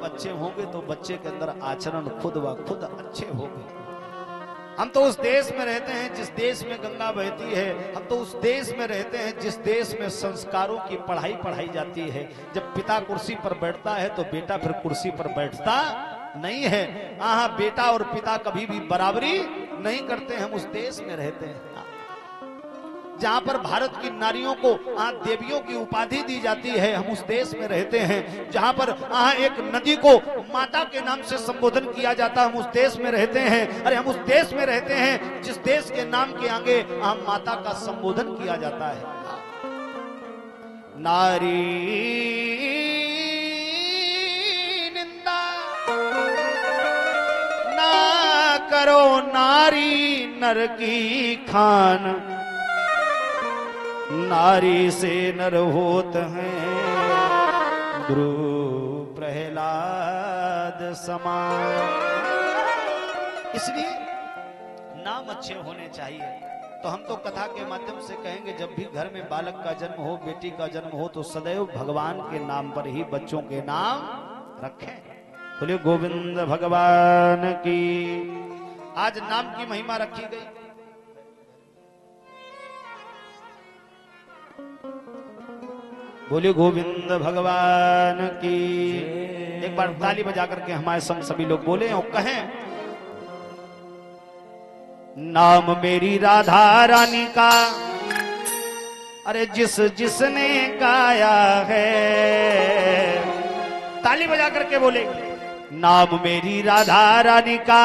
जब अच्छे होंगे तो बच्चे के अंदर आचरण खुद व खुद अच्छे होंगे। हम तो उस देश में रहते हैं जिस देश में गंगा बहती है, हम तो उस देश में रहते हैं जिस देश में संस्कारों की पढ़ाई पढ़ाई जाती है। जब पिता कुर्सी पर बैठता है तो बेटा फिर कुर्सी पर बैठता नहीं है। बेटा और पिता कभी भी बराबरी नहीं करते। हम उस देश में रहते हैं जहां पर भारत की नारियों को देवियों की उपाधि दी जाती है। हम उस देश में रहते हैं जहां पर एक नदी को माता के नाम से संबोधन किया जाता है। हम उस देश में रहते हैं। अरे हम उस देश में रहते हैं जिस देश के नाम के आगे माता का संबोधन किया जाता है। नारी निंदा ना करो, नारी नर की खान, नारी से नर होत हैं ध्रुव प्रहलाद समान। इसलिए नाम अच्छे होने चाहिए। तो हम तो कथा के माध्यम से कहेंगे, जब भी घर में बालक का जन्म हो, बेटी का जन्म हो, तो सदैव भगवान के नाम पर ही बच्चों के नाम रखें। बोलिए गोविंद भगवान की। आज नाम की महिमा रखी गई। बोलिए गोविंद भगवान की। एक बार ताली बजा करके हमारे संग सभी लोग बोले और कहें, नाम मेरी राधा रानी का, अरे जिस जिसने गाया है। ताली बजा करके बोले, नाम मेरी राधा रानी का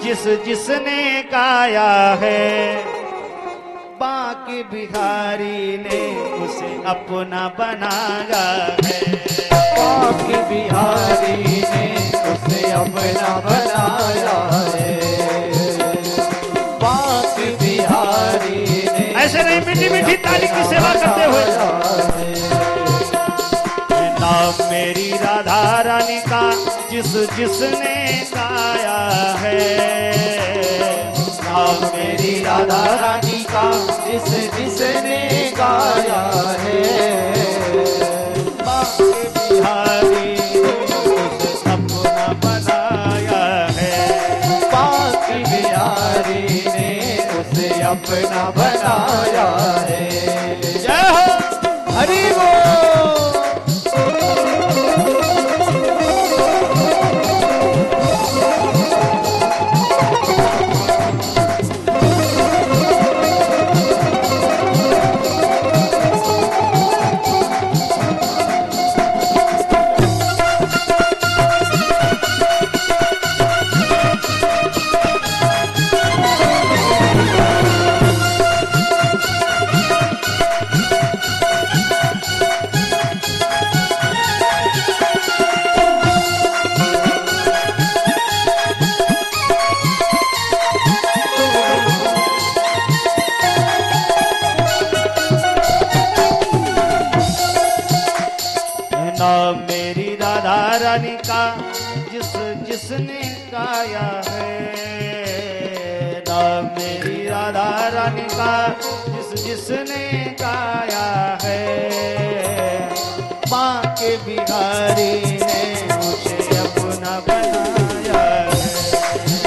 जिस जिसने गाया है, बांके बिहारी ने उसे अपना बनाया है। बांके बिहारी ने उसे अपना बनाया है। बांके बिहारी ने ऐसे नहीं, मीठी मीठी ताली की सेवा करते हुए। नाम मेरी राधा रानी का जिस जिसने गाया है। नाम मेरी राधा रानी का जिस जिसने गाया है। बांके बिहारी ने अपना बनाया है। बांके बिहारी ने उसे अपना बनाया है। जय हो, हरि बोल। नाम मेरी राधा रानी का जिस जिसने गाया है। नाम मेरी राधा रानी का जिस जिसने गाया है। बांके बिहारी ने मुझे अपना बनाया है।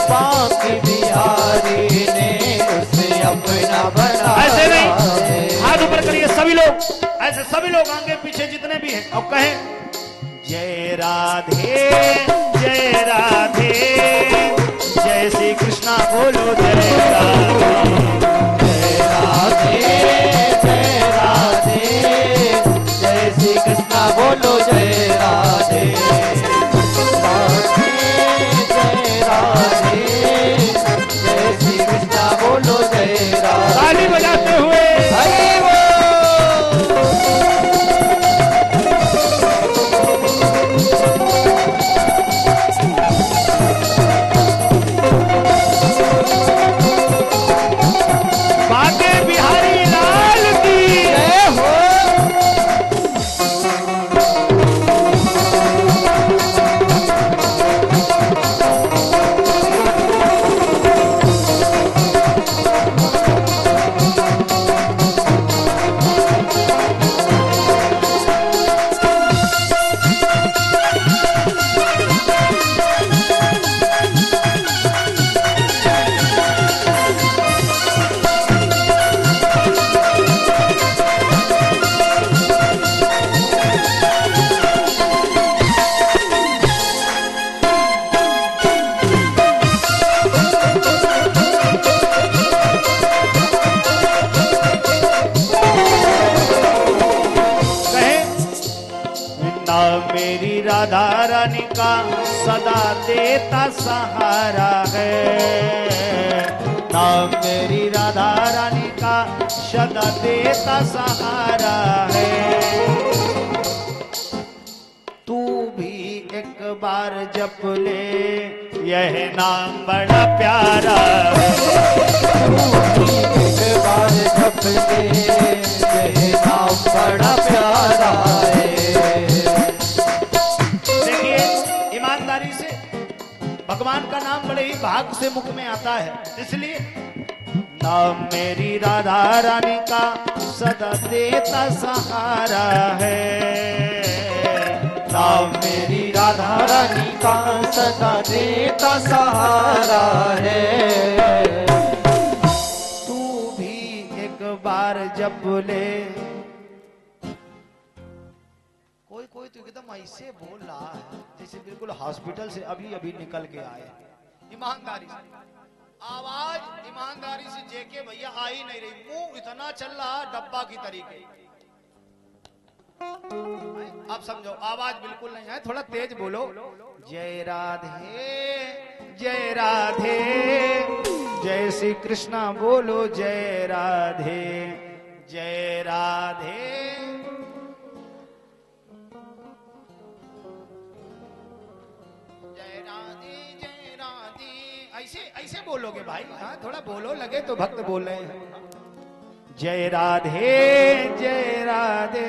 बांके बिहारी ने उसे अपना बनाया। ऐसे नहीं, हाथ ऊपर करिए सभी लोग, ऐसे सभी लोग आगे पीछे जितने भी हैं, और कहें जय राधे जय राधे, जय श्री कृष्णा बोलो जय राधे। जय राधे जय राधे, जय श्री कृष्णा बोलो जय राधे। राधे जय राधे, जय श्री कृष्णा बोलो जय राधे। ताली बजाते हुए हरि बोल। रानी का सदा देता सहारा है। नाम मेरी राधा रानी का सदा देता सहारा है। तू भी एक बार जप ले यह नाम बड़ा प्यारा है। तू भी एक बार जप ले यह नाम बड़ा प्यारा है। देखिए ईमानदारी से भगवान का नाम बड़े ही भाग से मुख में आता है, इसलिए नाम मेरी राधा रानी का सदा देता सहारा है। नाम मेरी राधा रानी का सदा देता सहारा है। तू भी एक बार जप ले। कोई कोई तो एकदम ऐसे बोल रहा है जैसे बिल्कुल हॉस्पिटल से अभी अभी निकल के आए। ईमानदारी से आवाज ईमानदारी से जेके भैया आ ही नहीं रही, मुंह इतना चल रहा डब्बा की तरीके। आप समझो आवाज बिल्कुल नहीं है, थोड़ा तेज बोलो। जय राधे जय राधे जय श्री कृष्णा बोलो जय राधे जय राधे। जय राधे ऐसे ऐसे बोलोगे भाई, हाँ थोड़ा बोलो, लगे तो भक्त बोल रहे हैं। जय राधे जय राधे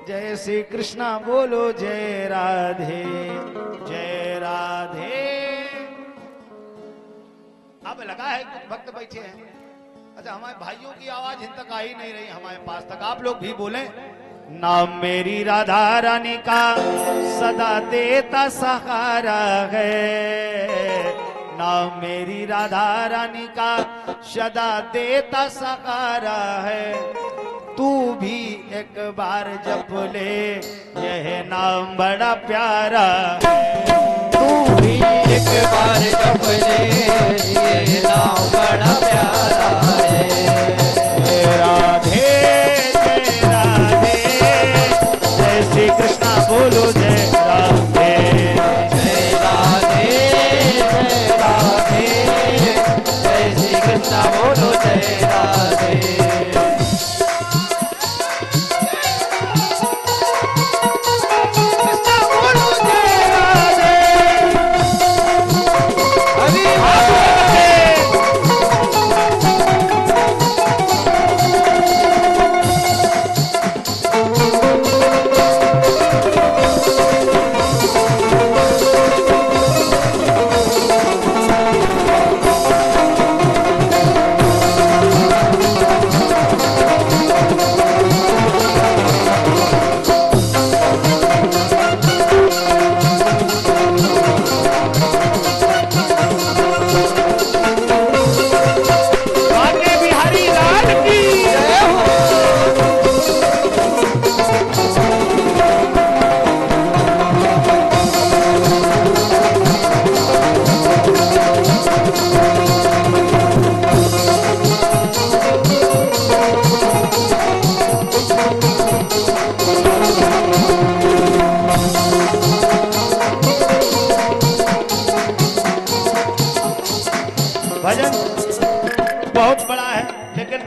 जय श्री कृष्णा बोलो जय राधे जय राधे। अब लगा है कुछ भक्त बैठे हैं। अच्छा हमारे भाइयों की आवाज इन तक आ ही नहीं रही हमारे पास तक, आप लोग भी बोले। नाम मेरी राधा रानी का सदा देता सहारा है। नाम मेरी राधा रानी का सदा देता सहारा है। तू भी एक बार जप ले यह नाम बड़ा प्यारा है। तू भी एक बार जप ले यह नाम बड़ा प्यारा है। जय राधे जय श्री कृष्णा बोलो जय राधे जय राधे जय राधे जय श्री कृष्णा बोलो जय राधे। भजन बहुत बड़ा है लेकिन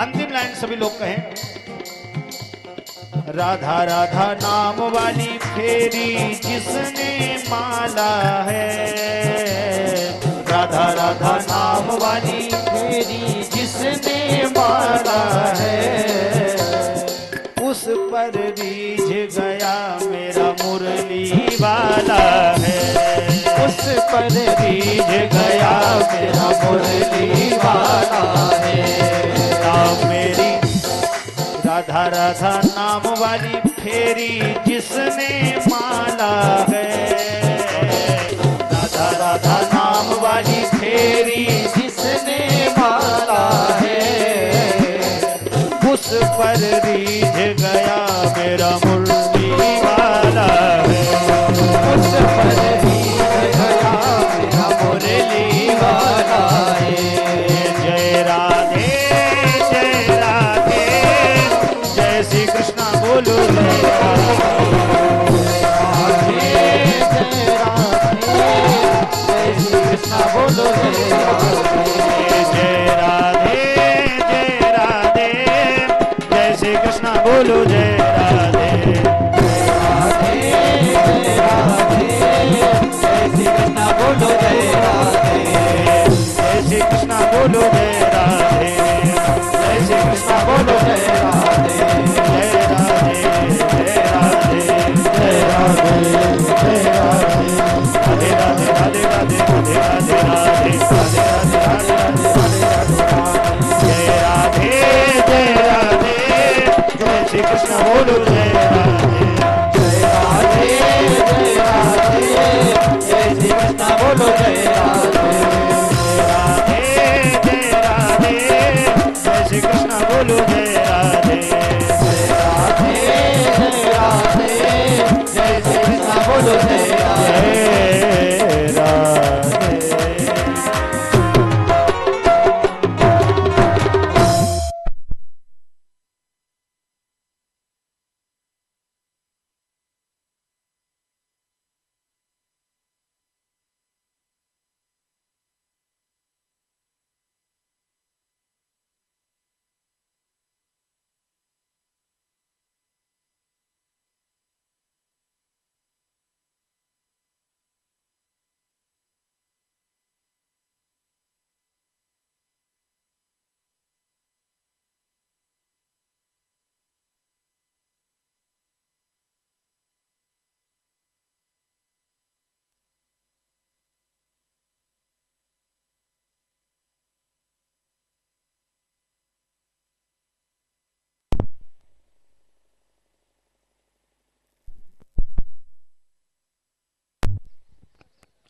अंतिम लाइन सभी लोग कहें। राधा राधा नाम वाली फेरी जिसने माला है। राधा राधा नाम वाली फेरी जिसने माला है। उस पर रीझ गया मेरा मुरली वाला है। उस पर रीझ गया मेरा मुरली वाला है। नाम मेरी राधा राधा नाम वाली फेरी जिसने माला है। राधा राधा नाम वाली फेरी जिसने माला है। उस पर रीझ गया मेरा मुरली वाला है। उस पर रीझ गया मेरा मुरली वाला है। जय राधे जय श्री कृष्णा बोलो जय राधे बोलो जय राधे, जय श्री कृष्ण बोलो जय राधे, जय राधे जय राधे, जय राधे जय राधे, राधे राधे राधे राधे राधे राधे राधे राधे राधे जय राधे जय राधे, जय श्री कृष्ण बोलो जय राधे, जय राधे जय राधे, जय श्री कृष्ण बोलो जय राधे, राधे जय राधे, जय श्री कृष्ण बोलो जय राधे, जय राधे जय राधे, जय श्री कृष्ण बोलो जय राधे, राधे।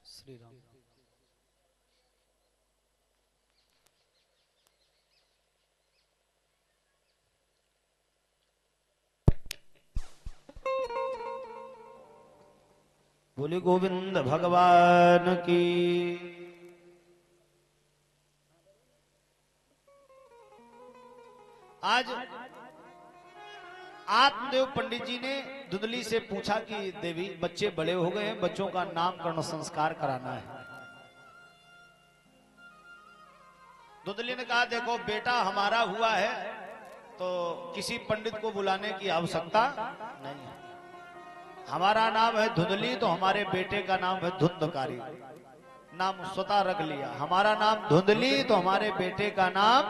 श्री राम। बोले गोविंद भगवान की। आज आत्मदेव पंडित जी ने धुंधली से पूछा कि देवी बच्चे बड़े हो गए हैं, बच्चों का नामकरण संस्कार कराना है। धुंधली ने कहा देखो बेटा हमारा हुआ है तो किसी पंडित को बुलाने की आवश्यकता नहीं है। हमारा नाम है धुंधली तो हमारे बेटे का नाम है धुंधकारी, नाम स्वतः रख लिया। हमारा नाम धुंधली तो हमारे बेटे का नाम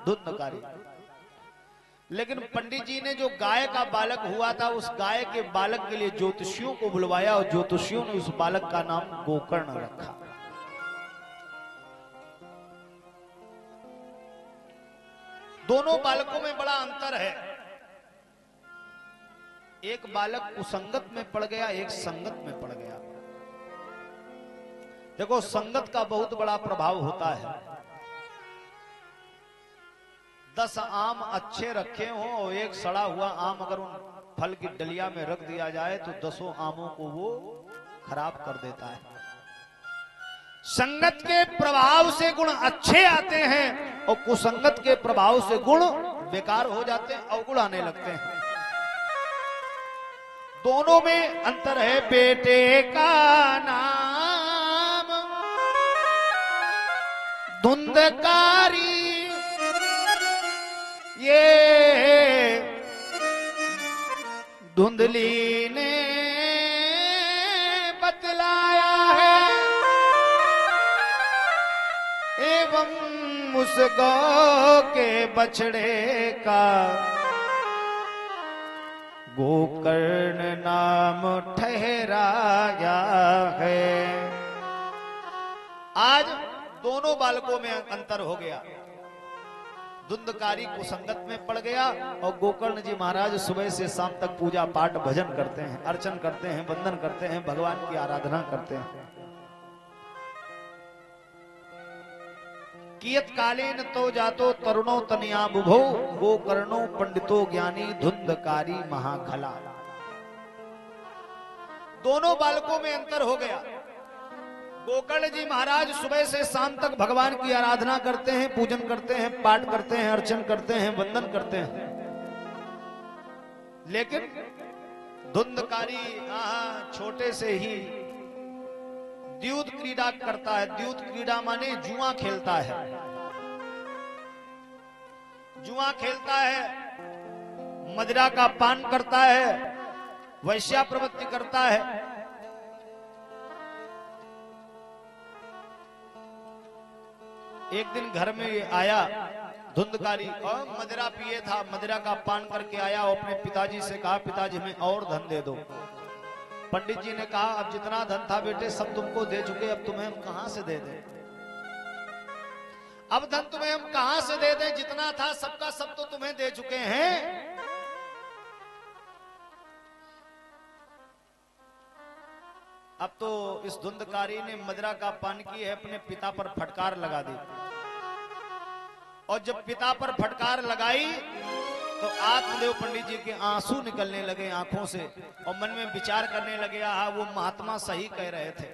धुंधकारी। लेकिन पंडित जी ने जो गाय का बालक हुआ था उस गाय के बालक के लिए ज्योतिषियों को बुलवाया और ज्योतिषियों ने उस बालक का नाम गोकर्ण रखा। दोनों बालकों में बड़ा अंतर है। एक बालक कुसंगत में पड़ गया, एक संगत में पड़ गया। देखो संगत का बहुत बड़ा प्रभाव होता है। 10 आम अच्छे रखे हों और एक सड़ा हुआ आम अगर उन फल की डलिया में रख दिया जाए तो 10 आमों को वो खराब कर देता है। संगत के प्रभाव से गुण अच्छे आते हैं और कुसंगत के प्रभाव से गुण बेकार हो जाते हैं, अवगुण आने लगते हैं। दोनों में अंतर है। बेटे का नाम धुंधकारी, ये धुंधली ने बतलाया है एवं उस गौ के बछड़े का गोकर्ण नाम ठहराया है। आज दोनों बालकों में अंतर हो गया। धुंधकारी कुसंगत में पड़ गया और गोकर्ण जी महाराज सुबह से शाम तक पूजा पाठ भजन करते हैं, अर्चन करते हैं, वंदन करते हैं, भगवान की आराधना करते हैं। कियत कालीन तो जातो तरुणो तनिया बुभो गोकर्णो पंडितो ज्ञानी धुंधकारी महाखला। दोनों बालकों में अंतर हो गया। गोकर्ण जी महाराज सुबह से शाम तक भगवान की आराधना करते हैं, पूजन करते हैं, पाठ करते हैं, अर्चन करते हैं, वंदन करते हैं। लेकिन धुंधकारी छोटे से ही द्यूत क्रीड़ा करता है। द्यूत क्रीड़ा माने जुआ खेलता है। जुआ खेलता है, मदिरा का पान करता है, वैश्या प्रवृत्ति करता है। एक दिन घर में आया धुंधकारी और मदिरा पिए था, मदिरा का पान करके आया और अपने पिताजी से कहा पिताजी हमें और धन दे दो। पंडित जी ने कहा अब जितना धन था बेटे सब तुमको दे चुके, अब तुम्हें हम कहां से दे दें, अब धन तुम्हें हम कहां से दे दें, जितना था सबका सब तो तुम्हें दे चुके हैं। अब तो इस धुंधकारी ने मदिरा का पान की है अपने पिता पर फटकार लगा दी, और जब पिता पर फटकार लगाई तो आत्मदेव पंडित जी के आंसू निकलने लगे आंखों से, और मन में विचार करने लगे आहा वो महात्मा सही कह रहे थे,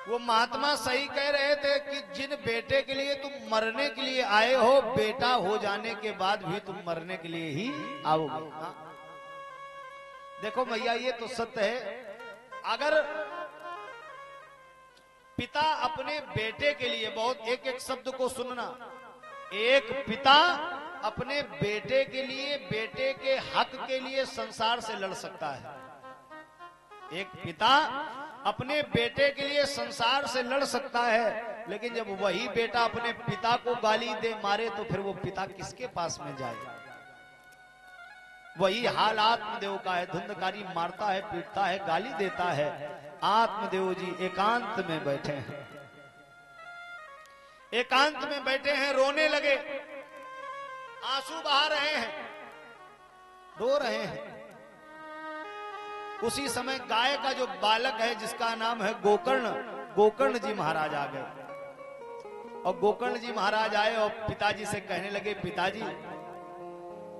वो महात्मा सही कह रहे थे कि जिन बेटे के लिए तुम मरने के लिए आए हो, बेटा हो जाने के बाद भी तुम मरने के लिए ही आओगे। हाँ? देखो भैया ये तो सत्य है, अगर पिता अपने बेटे के लिए, बहुत एक एक शब्द को सुनना, एक पिता अपने बेटे के लिए, बेटे के हक के लिए संसार से लड़ सकता है। एक पिता अपने बेटे के लिए संसार से लड़ सकता है, लेकिन जब वही बेटा अपने पिता को गाली दे मारे तो फिर वो पिता किसके पास में जाए। वही हाल आत्मदेव का है, धुंधकारी मारता है, पीटता है, गाली देता है। आत्मदेव जी एकांत में बैठे हैं, एकांत में बैठे हैं, रोने लगे, आंसू बहा रहे हैं, रो रहे हैं। उसी समय गाय का जो बालक है जिसका नाम है गोकर्ण, गोकर्ण जी महाराज आ गए, और गोकर्ण जी महाराज आए और पिताजी से कहने लगे पिताजी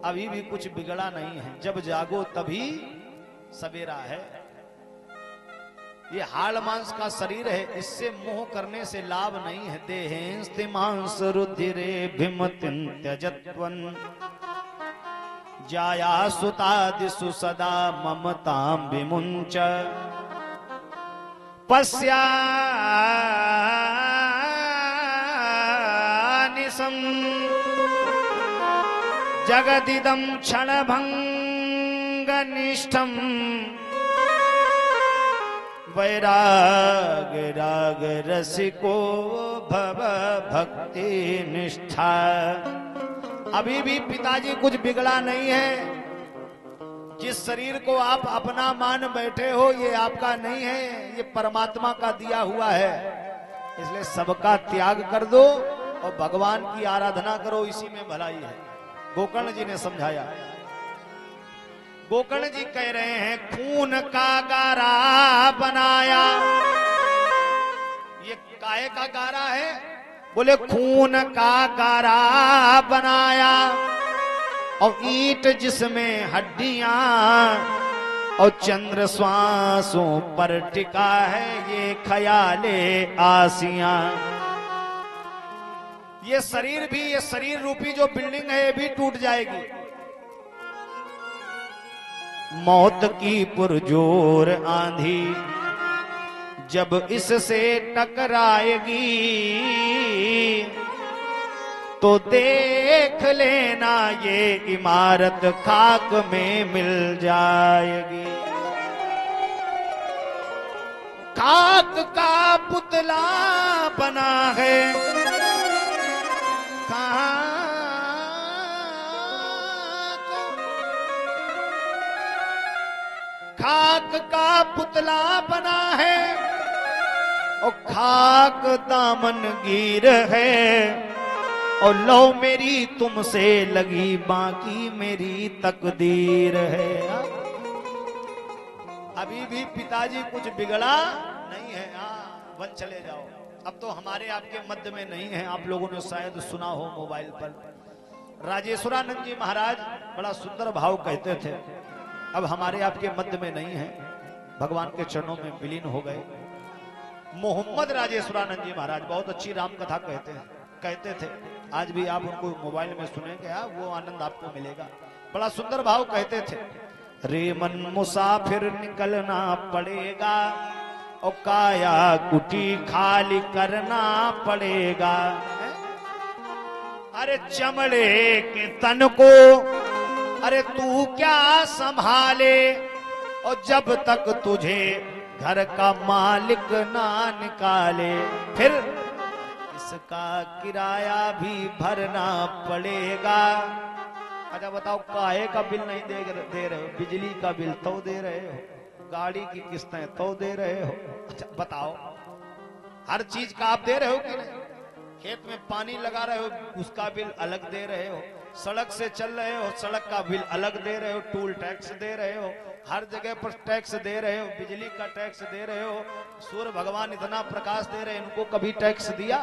अभी भी कुछ बिगड़ा नहीं है, जब जागो तभी सवेरा है। ये हाड़ मांस का शरीर है, इससे मोह करने से लाभ नहीं है। देहेंस्ति मांस रुधिरे भिमतिं त्यजत्वन् जाया सुतादिषु सदा ममतां विमुञ्च पश्यानिशं जगदिदं क्षणभंगनिष्ठं वैराग राग रसिको भव भक्ति निष्ठा। अभी भी पिताजी कुछ बिगड़ा नहीं है। जिस शरीर को आप अपना मान बैठे हो ये आपका नहीं है, ये परमात्मा का दिया हुआ है। इसलिए सबका त्याग कर दो और भगवान की आराधना करो, इसी में भलाई है। गोकर्ण जी ने समझाया। गोकर्ण जी कह रहे हैं खून का गारा बनाया। ये काहे का गारा है? बोले खून का गारा बनाया और ईंट जिसमें हड्डियां और चंद्र श्वासों पर टिका है ये ख्याले आसियां। ये शरीर भी, ये शरीर रूपी जो बिल्डिंग है ये भी टूट जाएगी। मौत की पुरजोर आंधी जब इससे टकराएगी तो देख लेना ये इमारत खाक में मिल जाएगी। खाक का पुतला बना है कहाँ खाक का पुतला बना है और खाक दामन गिर है और लो मेरी तुमसे लगी बाकी मेरी तकदीर है। अभी भी पिताजी कुछ बिगड़ा नहीं है। वन चले जाओ। अब तो हमारे आपके मध्य में नहीं है, आप लोगों ने शायद सुना हो मोबाइल पर। राजेश्वरानंद जी महाराज बड़ा सुंदर भाव कहते थे, अब हमारे आपके मध्य में नहीं है, भगवान के चरणों में विलीन हो गए। मोहम्मद राजेश्वरानंद जी महाराज बहुत अच्छी राम कथा कहते थे। आज भी आप उनको मोबाइल में सुनेंगे, वो आनंद आपको मिलेगा। बड़ा सुंदर भाव कहते थे। रे मन मुसाफिर निकलना पड़ेगा और काया कुटी खाली करना पड़ेगा। अरे चमड़े के तन को अरे तू क्या संभाले और जब तक तुझे घर का मालिक ना निकाले। फिर इसका किराया भी भरना पड़ेगा। अच्छा बताओ, काहे का बिल नहीं दे रहे हो? बिजली का बिल तो दे रहे हो, गाड़ी की किस्तें तो दे रहे हो। अच्छा बताओ, हर चीज का आप दे रहे हो कि नहीं? खेत में पानी लगा रहे हो, उसका बिल अलग दे रहे हो। सड़क से चल रहे हो, सड़क का बिल अलग दे रहे हो। टूल टैक्स दे रहे हो, हर जगह पर टैक्स दे रहे हो। बिजली का टैक्स दे रहे हो। सूर्य भगवान इतना प्रकाश दे रहे हैं, इनको कभी टैक्स दिया?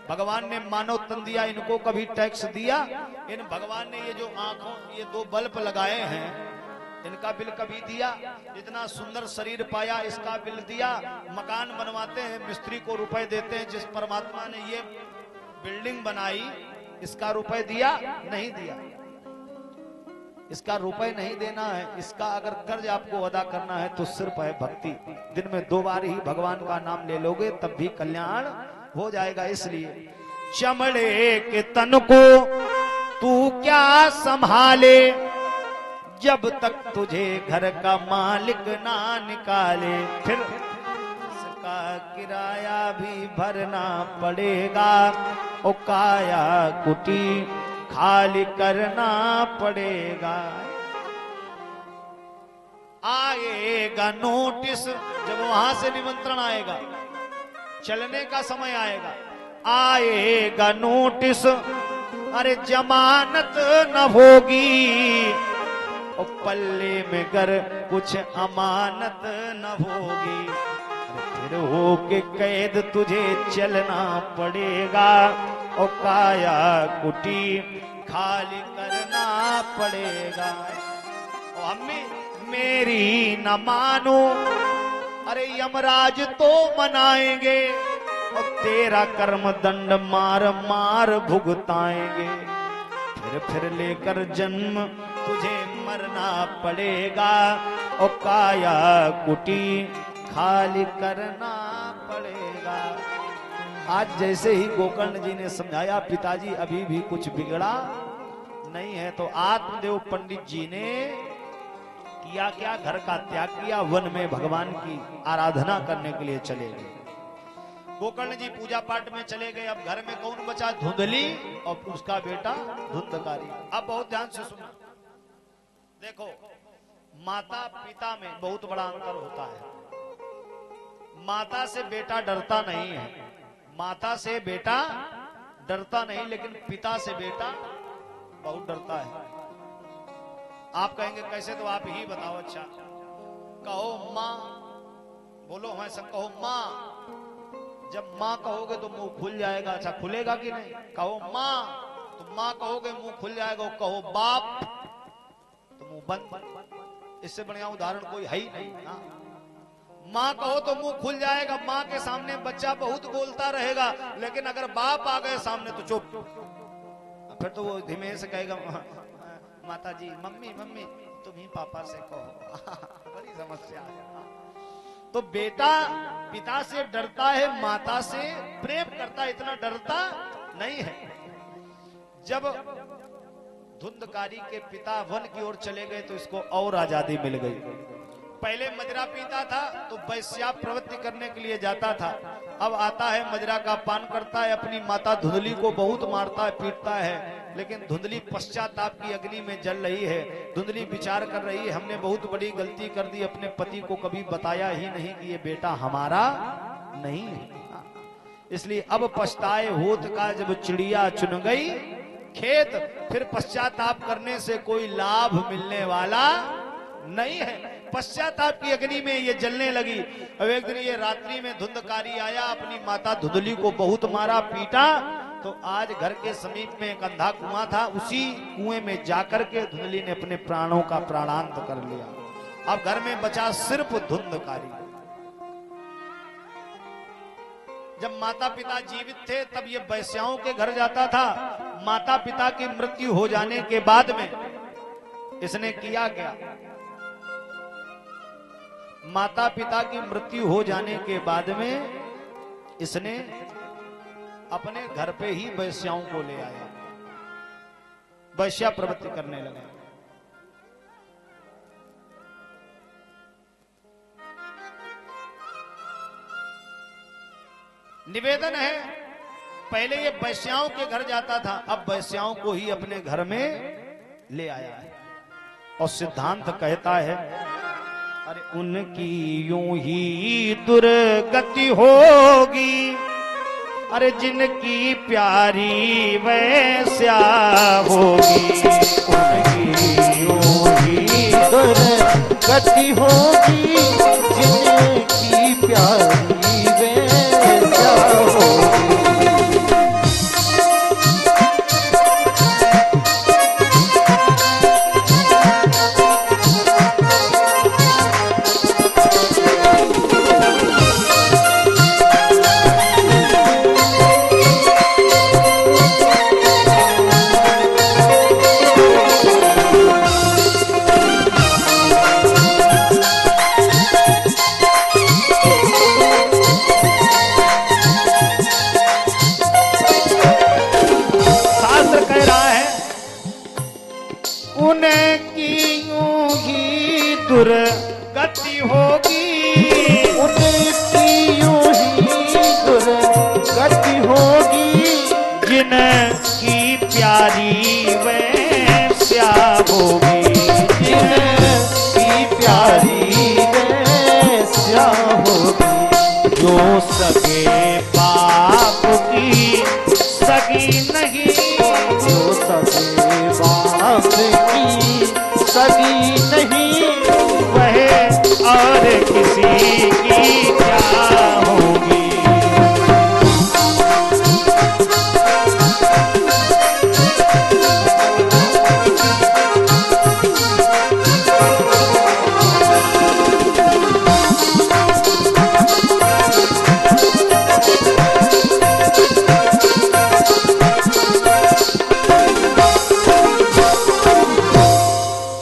भगवान ने मानव तन दिया, इनको कभी टैक्स दिया? इन भगवान ने ये जो आंखों, ये दो बल्ब लगाए हैं, इनका बिल कभी दिया? इतना सुंदर शरीर पाया, इसका बिल दिया? मकान बनवाते हैं, मिस्त्री को रुपए देते हैं। जिस परमात्मा ने ये बिल्डिंग बनाई, इसका रुपए दिया? नहीं दिया। इसका रुपए नहीं देना है। इसका अगर कर्ज आपको अदा करना है तो सिर्फ है भक्ति। दिन में 2 बार ही भगवान का नाम ले लोगे तब भी कल्याण हो जाएगा। इसलिए चमड़े के तन को तू क्या संभाले, जब तक तुझे घर का मालिक ना निकाले। फिर इसका किराया भी भरना पड़ेगा, ओ काया कुटी खाली करना पड़ेगा। आएगा नोटिस, जब वहां से निमंत्रण आएगा, चलने का समय आएगा, आएगा नोटिस, अरे जमानत न होगी, और पल्ले में गर कुछ अमानत न होगी। फिर हो के कैद तुझे चलना पड़ेगा, और काया कुटी खाली करना पड़ेगा। और अम्मी मेरी न मानो, अरे यमराज तो मनाएंगे, और तेरा कर्म दंड मार मार भुगताएंगे। फिर लेकर जन्म तुझे मरना पड़ेगा, और काया कुटी खाली करना पड़ेगा। आज जैसे ही गोकर्ण जी ने समझाया, पिताजी अभी भी कुछ बिगड़ा नहीं है, तो आत्मदेव पंडित जी ने किया क्या? घर का त्याग किया, वन में भगवान की आराधना करने के लिए चले गए। गोकर्ण जी पूजा पाठ में चले गए। अब घर में कौन बचा? धुंधली और उसका बेटा धुंधकारी। अब बहुत ध्यान से सुना, देखो माता पिता में बहुत बड़ा अंतर होता है। माता से बेटा डरता नहीं है, माता से बेटा डरता नहीं, लेकिन पिता से बेटा बहुत डरता है। आप कहेंगे कैसे? तो आप ही बताओ। अच्छा कहो माँ, बोलो हमें सब कहो माँ। जब माँ कहोगे तो मुंह खुल जाएगा। अच्छा खुलेगा कि नहीं? कहो माँ तो माँ कहोगे मुंह खुल जाएगा। कहो बाप तो मुंह बंद। इससे बढ़िया उदाहरण कोई है ही नहीं। हाँ, माँ कहो तो मुंह खुल जाएगा। माँ के सामने बच्चा बहुत बोलता रहेगा, लेकिन अगर बाप आ गए सामने तो चुप। फिर तो वो धीमे से कहेगा माता जी, मम्मी मम्मी तुम ही पापा से कहो। बड़ी समस्या है। तो बेटा पिता से डरता है, माता से प्रेम करता है, इतना डरता नहीं है। जब धुंधकारी के पिता वन की ओर चले गए तो इसको और आजादी मिल गई। पहले मदिरा पीता था तो वैश्या प्रवृत्ति करने के लिए जाता था। अब आता है, मदिरा का पान करता है, अपनी माता धुंधली को बहुत मारता है, पीटता है। लेकिन धुंधली पश्चाताप की अग्नि में जल रही है। धुंधली विचार कर रही है, हमने बहुत बड़ी गलती कर दी, अपने पति को कभी बताया ही नहीं कि ये बेटा हमारा नहीं है। इसलिए अब पछताए होत का जब चिड़िया चुन गई खेत, फिर पश्चाताप करने से कोई लाभ मिलने वाला नहीं है। पश्चाताप की अग्नि में ये जलने लगी। अब एक दिन ये रात्रि में धुंधकारी आया, अपनी माता धुंधली को बहुत मारा पीटा। तो आज घर के समीप में एक अंधा कुआं था, उसी कुएं में जाकर के धुंधली ने अपने प्राणों का प्राणांत कर लिया। अब घर में बचा सिर्फ धुंधकारी। जब माता पिता जीवित थे तब ये वैश्याओं के घर जाता था। माता पिता की मृत्यु हो जाने के बाद में इसने किया क्या? माता पिता की मृत्यु हो जाने के बाद में इसने अपने घर पे ही वैश्याओं को ले आया, वैश्या प्रवृत्ति करने लगा। निवेदन है पहले ये वैश्याओं के घर जाता था, अब वैश्याओं को ही अपने घर में ले आया है। और सिद्धांत कहता है, अरे उनकी यूं ही दुर्गति होगी, अरे जिनकी प्यारी वैश्या होगी। उनकी यूं ही दुर्गति होगी, जिनकी प्यारी वैश्या होगी। दुर्गति होगी, उनकी यूं ही दुर्गति होगी, जिनकी प्यारी वैश्या होगी। जिनकी प्यारी वैश्या होगी। जो सगे बाप की सगी नहीं, जो सगे बाप की सगी नहीं, वह और किसी की क्या होगी।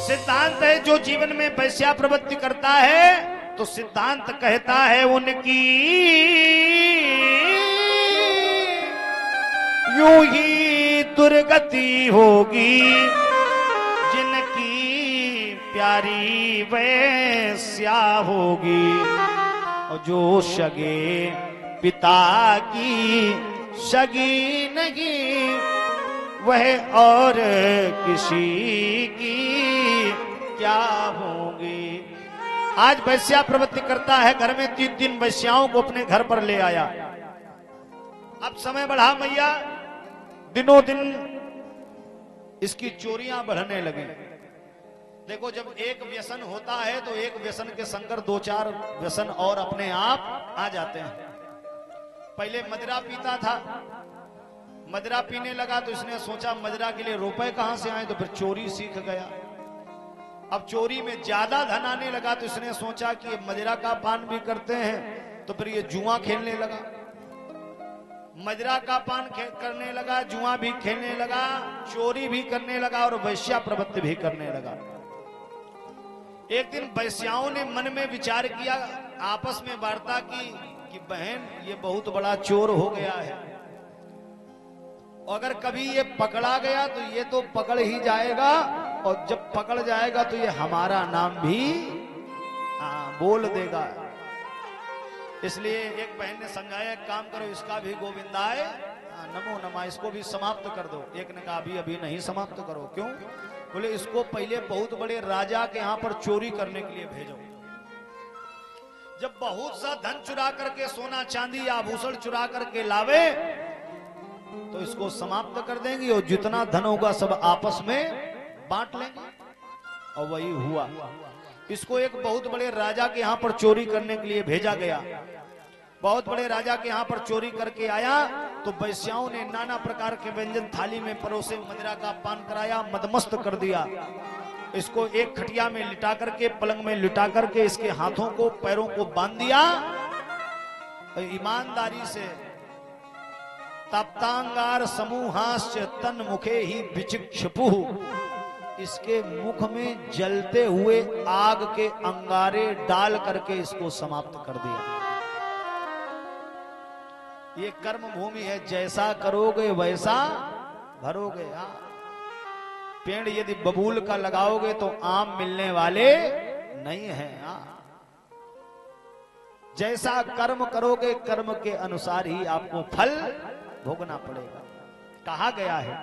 सिद्धांत है, जो जीवन में वैश्या प्रवृत्ति करता है तो सिद्धांत कहता है उनकी यूं ही दुर्गति होगी, जिनकी प्यारी वैश्या होगी। और जो सगे पिता की सगी नहीं, वह और किसी की क्या होगी। आज वैश्या प्रवृत्ति करता है, घर में 3 वैश्याओं को अपने घर पर ले आया। अब समय बढ़ा मैया, दिनों दिन इसकी चोरियां बढ़ने लगी। देखो, जब एक व्यसन होता है तो एक व्यसन के संकर 2-4 व्यसन और अपने आप आ जाते हैं। पहले मदिरा पीता था, मदिरा पीने लगा तो इसने सोचा मदिरा के लिए रुपए कहां से आए, तो फिर चोरी सीख गया। अब चोरी में ज्यादा धन आने लगा तो इसने सोचा कि ये मदिरा का पान भी करते हैं, तो फिर ये जुआ खेलने लगा। मदिरा का पान करने लगा, जुआ भी खेलने लगा, चोरी भी करने लगा और वैश्या प्रवृत्ति भी करने लगा। एक दिन वैश्याओं ने मन में विचार किया, आपस में वार्ता की कि बहन, ये बहुत बड़ा चोर हो गया है, अगर कभी ये पकड़ा गया तो ये तो पकड़ ही जाएगा, और जब पकड़ जाएगा तो ये हमारा नाम भी बोल देगा। इसलिए एक बहन ने समझाया, एक काम करो, इसका भी गोविंदाय नमो नमः, इसको भी समाप्त कर दो। एक ने कहा अभी नहीं समाप्त करो। क्यों? बोले इसको पहले बहुत बड़े राजा के यहाँ पर चोरी करने के लिए भेजो। जब बहुत सा धन चुरा करके, सोना चांदी आभूषण चुरा करके लावे तो इसको समाप्त कर देंगे, और जितना धन होगा सब आपस में बांट लेंगे। और वही हुआ। इसको एक बहुत बड़े राजा के यहाँ पर चोरी करने के लिए भेजा गया। बहुत बड़े राजा के यहाँ पर चोरी करके आया तो वैश्याओं ने नाना प्रकार के व्यंजन थाली में परोसे, मदिरा का पान कराया, मदमस्त कर दिया। इसको एक खटिया में लिटा करके, पलंग में लिटा करके इसके हाथों को पैरों को बांध दिया। ईमानदारी से तप्तांगार समूहाश्च तन मुखे ही विचिक्षुः, इसके मुख में जलते हुए आग के अंगारे डाल करके इसको समाप्त कर दिया। ये कर्म भूमि है, जैसा करोगे वैसा भरोगे। पेड़ यदि बबूल का लगाओगे तो आम मिलने वाले नहीं है। जैसा कर्म करोगे, कर्म के अनुसार ही आपको फल भोगना पड़ेगा। कहा गया है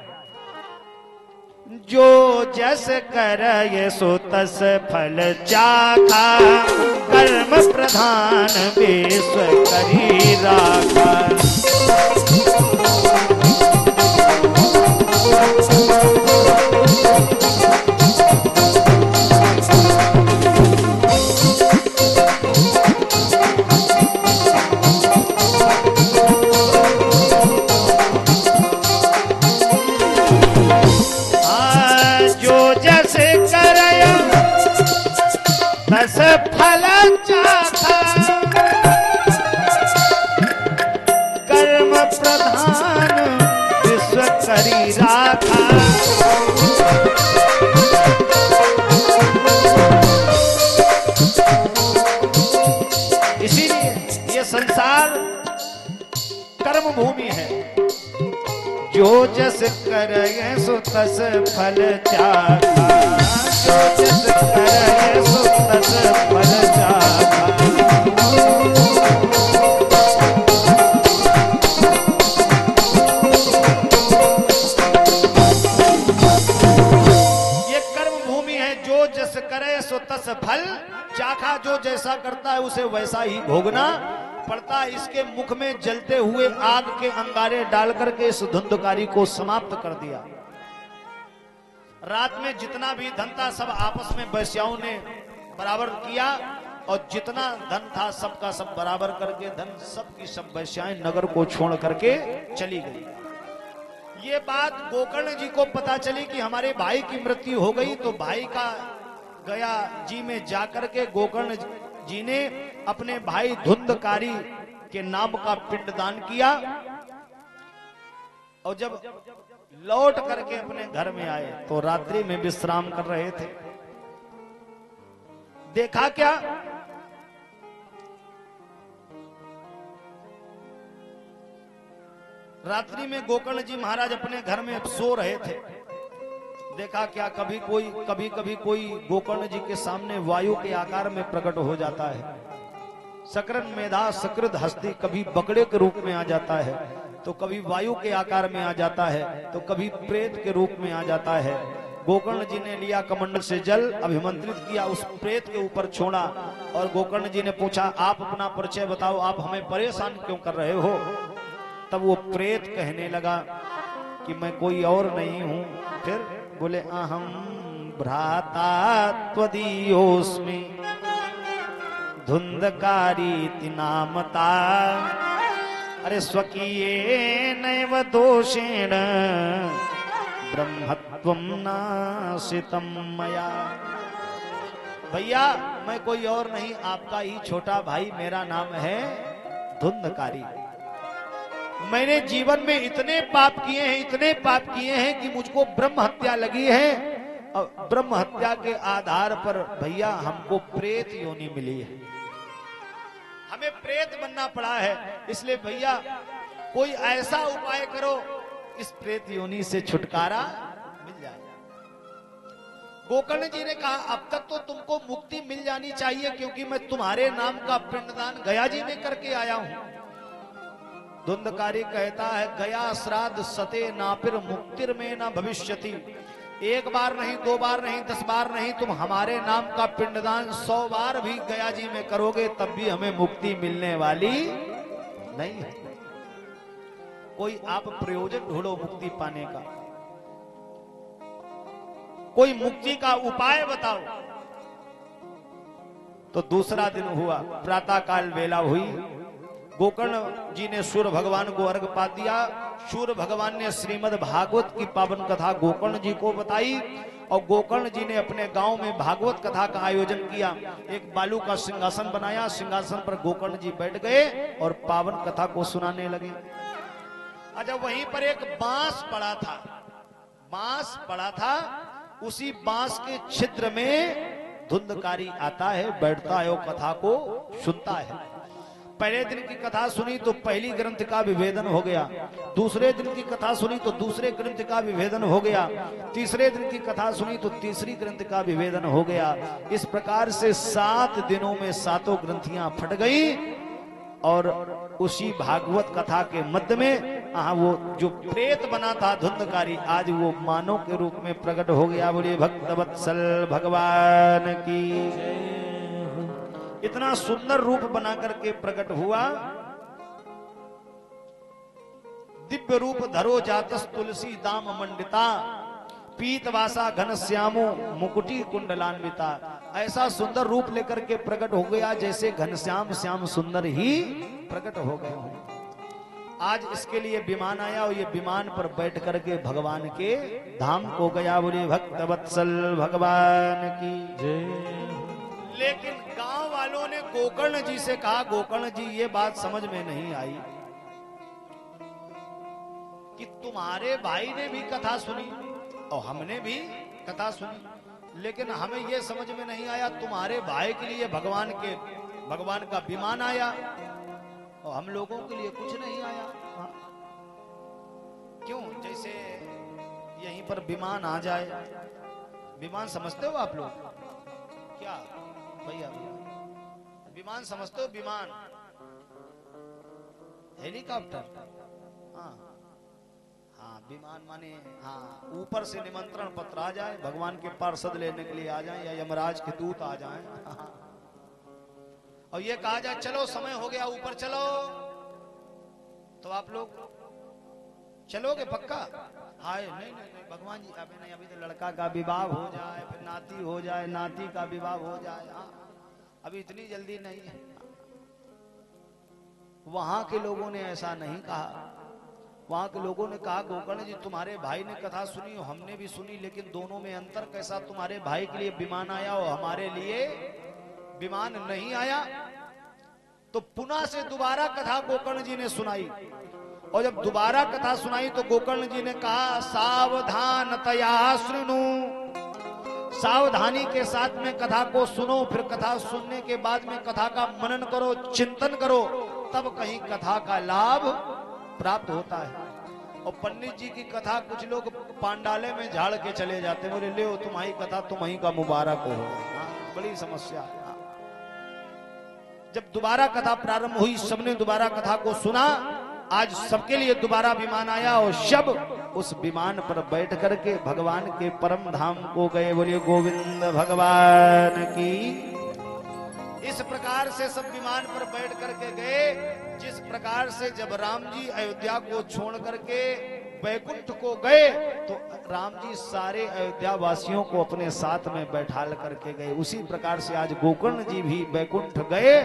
जो जस कर ये सो तस फल चाखा, कर्म प्रधान विश्व करी राखा। तस फल चाखा, कर्म प्रधान विश्व करी राखा। इसीलिए ये संसार कर्म भूमि है। जो जस करे सो तस फल चाखा, जो जस करे सो तस फल चाखा। ये कर्म भूमि है। जो जस करे सो तस फल चाखा, जो जैसा करता है उसे वैसा ही भोगना पड़ता है। इसके मुख में जलते हुए आग के अंगारे डालकर के इस धुंधकारी को समाप्त कर दिया। रात में जितना भी धन था सब आपस में वैश्याओं ने बराबर किया, और जितना धन था सबका सब बराबर करके धन सबकी सब वैश्याएं नगर को छोड़ करके चली गई। ये बात गोकर्ण जी को पता चली कि हमारे भाई की मृत्यु हो गई, तो भाई का गया जी में जाकर के गोकर्ण जी ने अपने भाई धुंधकारी के नाम का पिंडदान किया। और जब लौट करके अपने घर में आए तो रात्रि में विश्राम कर रहे थे। देखा क्या, रात्रि में गोकर्ण जी महाराज अपने घर में सो रहे थे। देखा क्या, कभी कभी कोई गोकर्ण जी के सामने वायु के आकार में प्रकट हो जाता है। सकरन मेधा सकृत हस्ती कभी बकड़े के रूप में आ जाता है, तो कभी वायु के आकार में आ जाता है, तो कभी प्रेत के रूप में आ जाता है। गोकर्ण जी ने लिया कमंडल से जल, अभिमंत्रित किया, उस प्रेत के ऊपर छोड़ा और गोकर्ण जी ने पूछा आप अपना परिचय बताओ, आप हमें परेशान क्यों कर रहे हो। तब वो प्रेत कहने लगा कि मैं कोई और नहीं हूं। फिर बोले अहम भ्राता त्वदीयोस्मि धुंधकारी नामता, अरे स्वकीये नैव दोषेण ब्रह्मत्वं नाशितम मया। भैया मैं कोई और नहीं, आपका ही छोटा भाई, मेरा नाम है धुंधकारी। मैंने जीवन में इतने पाप किए हैं कि मुझको ब्रह्म हत्या लगी है, और ब्रह्म हत्या के आधार पर भैया हमको प्रेत योनि मिली है, हमें प्रेत बनना पड़ा है। इसलिए भैया कोई ऐसा उपाय करो इस प्रेत योनि से छुटकारा मिल जाए। गोकर्ण जी ने कहा अब तक तो तुमको मुक्ति मिल जानी चाहिए, क्योंकि मैं तुम्हारे नाम का पिंडदान गया जी में करके आया हूं। धुंधकारी कहता है गया श्राद्ध सते नापिर मुक्तिर में ना भविष्यति। एक बार नहीं, दो बार नहीं, 10 बार नहीं, तुम हमारे नाम का पिंडदान 100 बार भी गया जी में करोगे तब भी हमें मुक्ति मिलने वाली नहीं है। कोई आप प्रयोजन ढूंढो मुक्ति पाने का, कोई मुक्ति का उपाय बताओ। तो दूसरा दिन हुआ, प्रातः काल वेला हुई, गोकर्ण जी ने सूर्य भगवान को अर्घ पा दिया। सूर्य भगवान ने श्रीमद् भागवत की पावन कथा गोकर्ण जी को बताई, और गोकर्ण जी ने अपने गांव में भागवत कथा का आयोजन किया। एक बालू का सिंहासन बनाया, सिंहासन पर गोकर्ण जी बैठ गए और पावन कथा को सुनाने लगे। अच्छा, वहीं पर एक बांस पड़ा था, उसी बांस के छिद्र में धुंधकारी आता है, बैठता है और कथा को सुनता है। पहले दिन की कथा सुनी तो पहली ग्रंथ का विभेदन हो गया, दूसरे दिन की कथा सुनी तो दूसरे ग्रंथ का विभेदन हो गया, तीसरे दिन की कथा सुनी तो तीसरी ग्रंथ का विभेदन हो गया। इस प्रकार से 7 दिनों में 7 ग्रंथियां फट गई, और उसी भागवत कथा के मध्य में हाँ वो जो प्रेत बना था धुंधकारी आज वो मानव के रूप में प्रकट हो गया। बोलिए भक्त वत्सल भगवान की। इतना सुंदर रूप बना करके प्रकट हुआ। दिव्य रूप धरो जातस तुलसी दाम मंडिता, पीतवासा घन श्यामो मुकुटी कुंडलान्विता। ऐसा सुंदर रूप लेकर के प्रकट हो गया जैसे घनश्याम श्याम सुंदर ही प्रकट हो गए हों। आज इसके लिए विमान आया और ये विमान पर बैठ करके भगवान के धाम को गया। बोले भक्त वत्सल भगवान की जय। लेकिन गांव वालों ने गोकर्ण जी से कहा, गोकर्ण जी ये बात समझ में नहीं आई कि तुम्हारे भाई ने भी कथा सुनी और हमने भी कथा सुनी, लेकिन हमें यह समझ में नहीं आया तुम्हारे भाई के लिए भगवान का विमान आया और हम लोगों के लिए कुछ नहीं आया। हाँ। क्यों? जैसे यहीं पर विमान आ जाए। विमान समझते हो आप लोग क्या भैया? विमान समझते हो? विमान हेलीकॉप्टर। हाँ हाँ, विमान माने हाँ ऊपर से निमंत्रण पत्र आ जाए, भगवान के पार्षद लेने के लिए आ जाए या यमराज के दूत आ जाए। हाँ। और ये कहा जाए चलो समय हो गया ऊपर चलो, तो आप लोग चलोगे पक्का? हाय नहीं नहीं नहीं भगवान जी अभी नहीं, अभी तो लड़का का विवाह हो जाए, फिर नाती हो जाए, नाती का विवाह हो जाए। हाँ अभी इतनी जल्दी नहीं है। वहां के लोगों ने ऐसा नहीं कहा। वहां के लोगों ने कहा गोकर्ण जी तुम्हारे भाई ने कथा सुनी और हमने भी सुनी, लेकिन दोनों में अंतर कैसा? तुम्हारे भाई के लिए विमान आया और हमारे लिए विमान नहीं आया। तो पुनः से दोबारा कथा गोकर्ण जी ने सुनाई और जब दोबारा कथा सुनाई तो गोकर्ण जी ने कहा सावधानतया शृणु, सावधानी के साथ में कथा को सुनो, फिर कथा सुनने के बाद में कथा का मनन करो, चिंतन करो, तब कहीं कथा का लाभ प्राप्त होता है। और पंडित जी की कथा कुछ लोग पांडाले में झाड़ के चले जाते, बोले ले तुम्हारी कथा तुम्हारी का मुबारक हो। बड़ी समस्या है। जब दोबारा कथा प्रारंभ हुई, सबने दोबारा कथा को सुना। आज सबके लिए दोबारा विमान आया और सब उस विमान पर बैठ करके भगवान के परम धाम को गए। बोलिए गोविंद भगवान की। इस प्रकार से सब विमान पर बैठ करके गए। जिस प्रकार से जब राम जी अयोध्या को छोड़ करके वैकुंठ को गए तो राम जी सारे अयोध्या वासियों को अपने साथ में बैठाल करके गए, उसी प्रकार से आज गोकर्ण जी भी वैकुंठ गए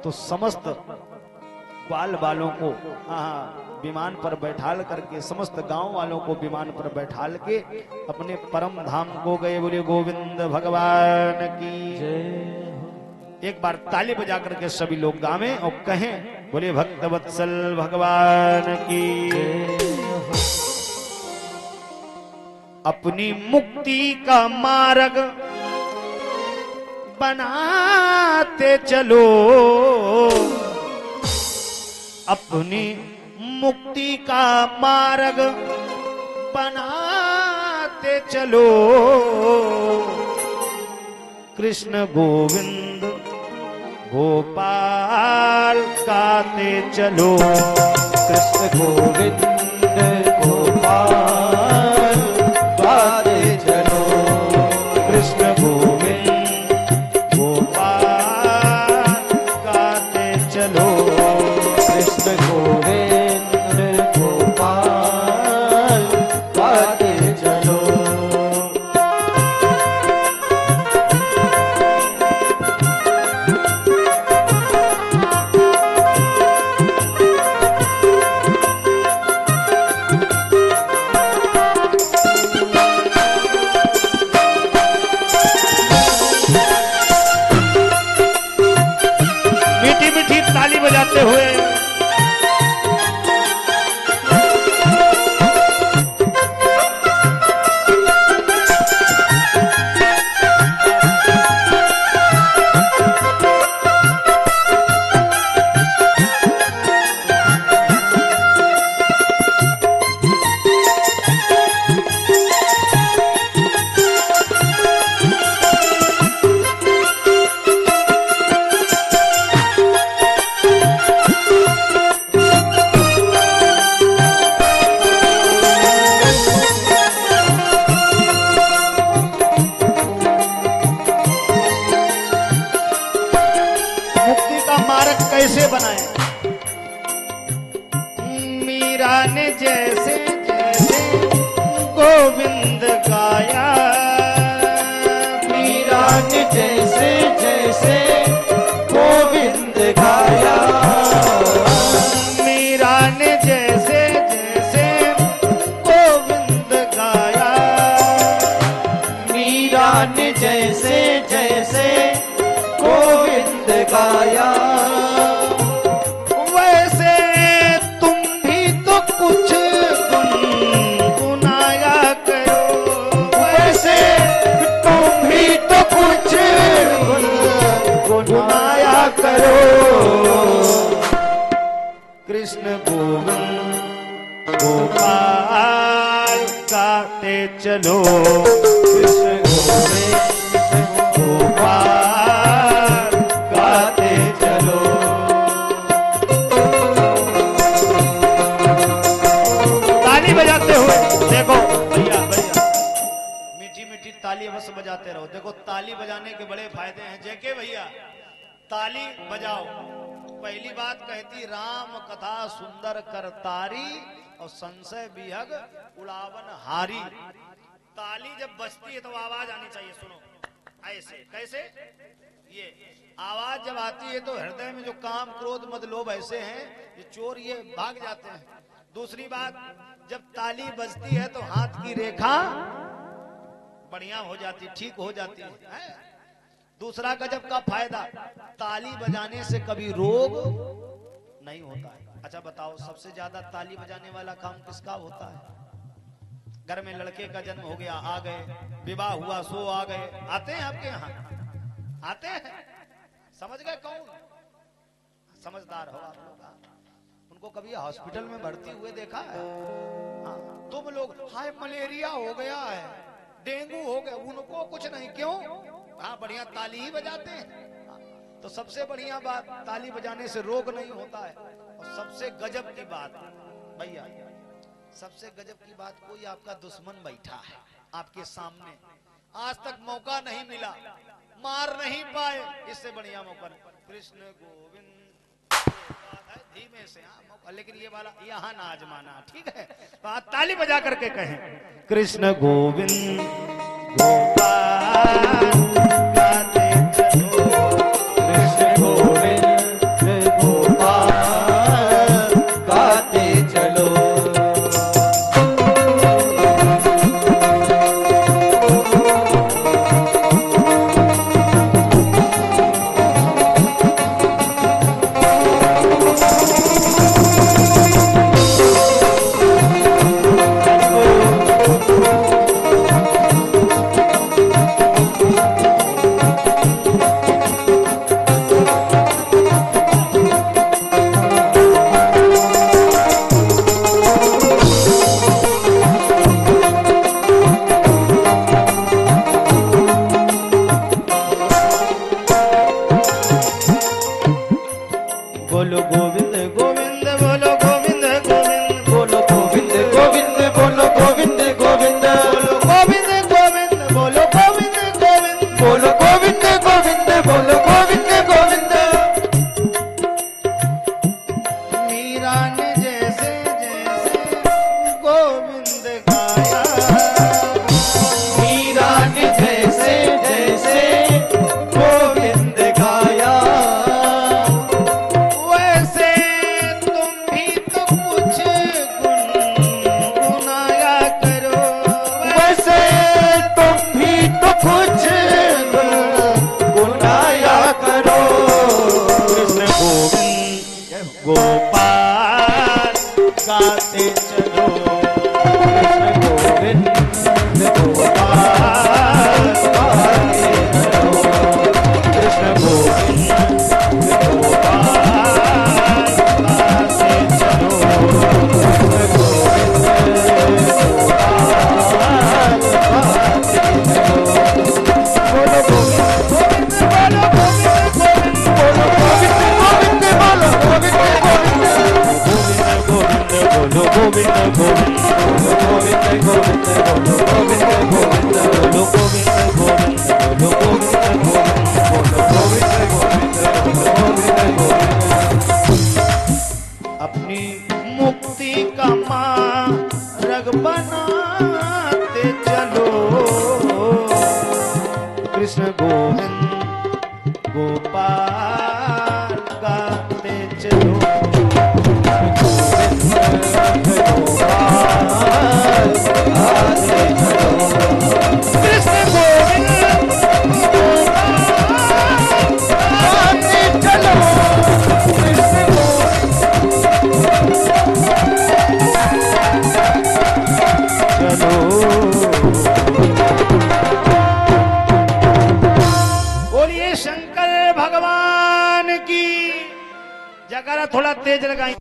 तो समस्त ग्वाल वालों को विमान पर बैठाल करके, समस्त गांव वालों को विमान पर बैठाल के अपने परम धाम को गए। बोलिए गोविंद भगवान की जय। एक बार ताली बजा करके सभी लोग गावें और कहें बोलिए भक्तवत्सल भगवान की जय। अपनी मुक्ति का मार्ग बनाते चलो, अपनी मुक्ति का मार्ग बनाते चलो, कृष्ण गोविंद गोपाल गाते चलो, कृष्ण गोविंद गोपाल गाते चलो, कृष्ण गोविंद गोपाल गाते चलो, कृष्ण गोविंद गोपाल गाते चलो। गोविंद गाया। मीरा ने जैसे जैसे गोविंद गाया। मीरा ने जैसे जैसे गोविंद गाया। मीरा ने जैसे जैसे गोविंद गाया। वैसे तुम भी तो कुछ गुनगुनाया करो। वैसे तुम भी तो कुछ गुनगुनाया करो। कृष्ण गोविंद गोपाल गाते चलो। कृष्ण गोविंद गोपाल गाते चलो। ताली बजाते हुए देखो भैया भैया, मीठी मीठी ताली अवश्य बजाते रहो। देखो ताली बजाने के बड़े फायदे हैं। जेके भैया ताली बजाओ। पहली बात कहती राम कथा सुंदर करतारी और संशय विहग उड़ावन हारी। ताली जब बजती है तो आवाज आनी चाहिए। सुनो ऐसे कैसे, ये आवाज जब आती है तो हृदय में जो काम क्रोध मद लोभ ऐसे हैं ये चोर ये भाग जाते हैं। दूसरी बात जब ताली बजती है तो हाथ की रेखा बढ़िया हो जाती, ठीक हो जाती है। दूसरा गजब का फायदा, ताली बजाने से कभी रोग नहीं होता है। अच्छा बताओ सबसे ज्यादा ताली बजाने वाला काम किसका होता है? घर में लड़के का जन्म हो गया आ गए, विवाह हुआ सो आ गए। आते हैं आपके यहाँ? आते हैं? समझ गए कौन? समझदार हो आप लोग। उनको कभी हॉस्पिटल में भर्ती हुए देखा है? हाँ, तुम लोग हाय मलेरिया हो गया है, डेंगू हो गया, उनको कुछ नहीं। क्यों? हाँ बढ़िया ताली ही बजाते हैं। हाँ, तो सबसे बढ़िया बात ताली बजाने से रोग नहीं होता है। और सबसे गजब की बात भैया, सबसे गजब की बात, कोई आपका दुश्मन बैठा है आपके सामने, आज तक मौका नहीं मिला, मार नहीं पाए, इससे बढ़िया मौका नहीं। कृष्ण गोविंद धीमे से मौका, लेकिन ये वाला यहाँ ना आजमाना, ठीक है? ताली बजा करके कहें कृष्ण गोविंद गोपाल गाते चलो। कृष्ण गोविंद गोपाल गाते चलो। चलो कृष्ण गोविंद गोपाल गाते चलो कृष्ण गोविंद गाते चलो कृष्ण चलो। बोलिए शंकर भगवान की जगह थोड़ा तेज लगाई।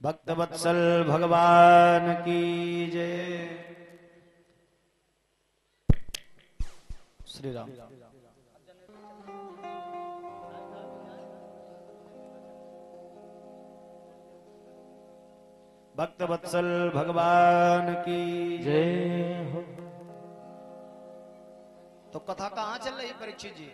भक्त वत्सल भगवान की जय। श्री राम। भक्त वत्सल भगवान की जय हो। तो कथा कहां चल रही परीक्षित जी?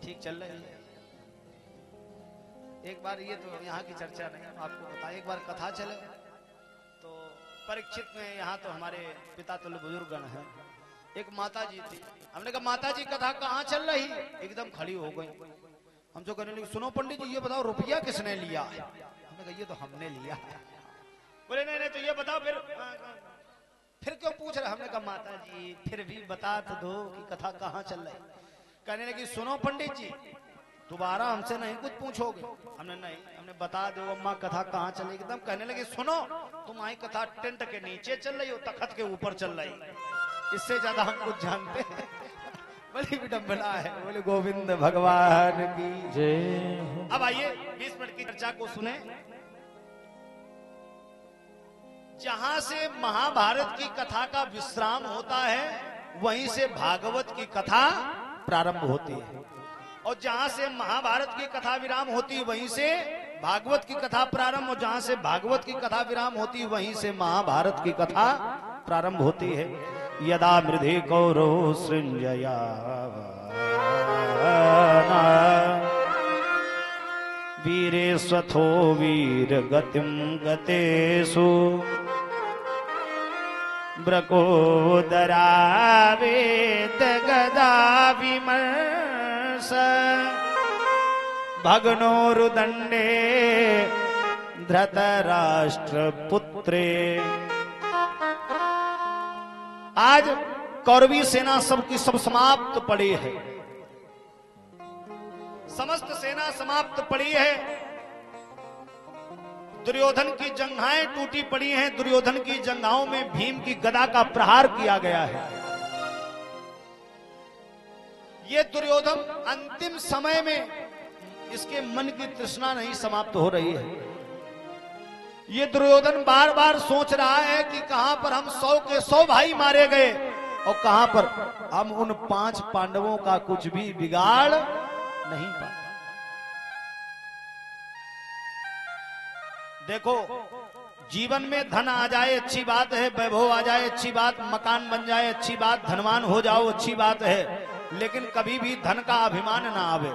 ठीक चल रही है। एक बार ये तो यहाँ की चर्चा नहीं, आपको बता, एक बार कथा चले तो परीक्षित में यहाँ तो हमारे पिता तुल्य बुजुर्गगण हैं। एक माता जी थी, हमने कहा माता जी कथा कहाँ चल रही? एकदम खड़ी हो गई। हमसे कहने लगी सुनो पंडित जी ये बताओ रुपया किसने लिया? हमने कहा ये तो हमने लिया। बोले नहीं नहीं तो ये बताओ फिर क्यों पूछ रहे? हमने कहा माता जी फिर भी बता तो दो कि कथा कहाँ चल रही। कहने लगी सुनो पंडित जी दोबारा हमसे नहीं कुछ पूछोगे? हमने नहीं, हमने बता दो अम्मा कथा कहाँ चलेगी। एकदम कहने लगी सुनो तुम्हारी कथा टेंट के नीचे चल रही हो तखत के ऊपर चल रही, इससे ज्यादा हम कुछ जानते हैं। बड़ी विडंबना है। बोले गोविंद भगवान की जय। अब आइए 20 मिनट की चर्चा को सुने। जहां से महाभारत की कथा का विश्राम होता है वहीं से भागवत की कथा प्रारंभ होती है, और जहां से महाभारत की कथा विराम होती है वहीं से भागवत की कथा प्रारंभ, और जहां से भागवत की कथा विराम होती है वहीं से महाभारत की कथा प्रारंभ होती है। यदा मृधे कौरव सृंजया वीरे स्वथो वीर गतिम गतेषु ब्रकोदरावेत गदा विमर्श भग्नोरुदंडे धृतराष्ट्र पुत्रे। आज कौरवी सेना सबकी सब समाप्त पड़ी है, समस्त सेना समाप्त पड़ी है। दुर्योधन की जंघाएं टूटी पड़ी हैं, दुर्योधन की जंघाओं में भीम की गदा का प्रहार किया गया है। ये दुर्योधन अंतिम समय में इसके मन की तृष्णा नहीं समाप्त हो रही है। ये दुर्योधन बार बार सोच रहा है कि कहां पर हम 100 के 100 भाई मारे गए और कहां पर हम उन 5 पांडवों का कुछ भी बिगाड़ नहीं पाए। देखो जीवन में धन आ जाए अच्छी बात है, वैभव आ जाए अच्छी बात, मकान बन जाए अच्छी बात, धनवान हो जाओ अच्छी बात है, लेकिन कभी भी धन का अभिमान ना आवे।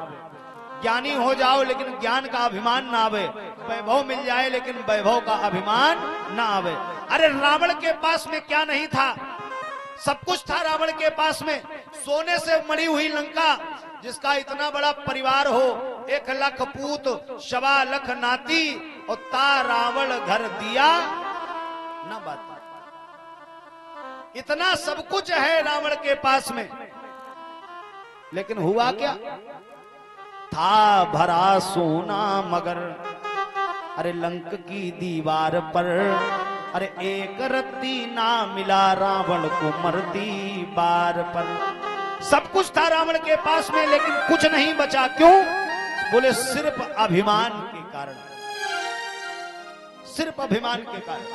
ज्ञानी हो जाओ लेकिन ज्ञान का अभिमान ना आवे, वैभव मिल जाए लेकिन वैभव का अभिमान ना आवे। अरे रावण के पास में क्या नहीं था? सब कुछ था रावण के पास में। सोने से मरी हुई लंका, जिसका इतना बड़ा परिवार हो, 1 लाख पूत 1.25 लाख नाती, और ता रावण घर दिया ना बात। इतना सब कुछ है रावण के पास में, लेकिन हुआ क्या? था भरा सोना मगर अरे लंक की दीवार पर, अरे एक रत्ती ना मिला रावण को मरती बार पर। सब कुछ था रावण के पास में लेकिन कुछ नहीं बचा। क्यों? बोले सिर्फ अभिमान के कारण, सिर्फ अभिमान के कारण।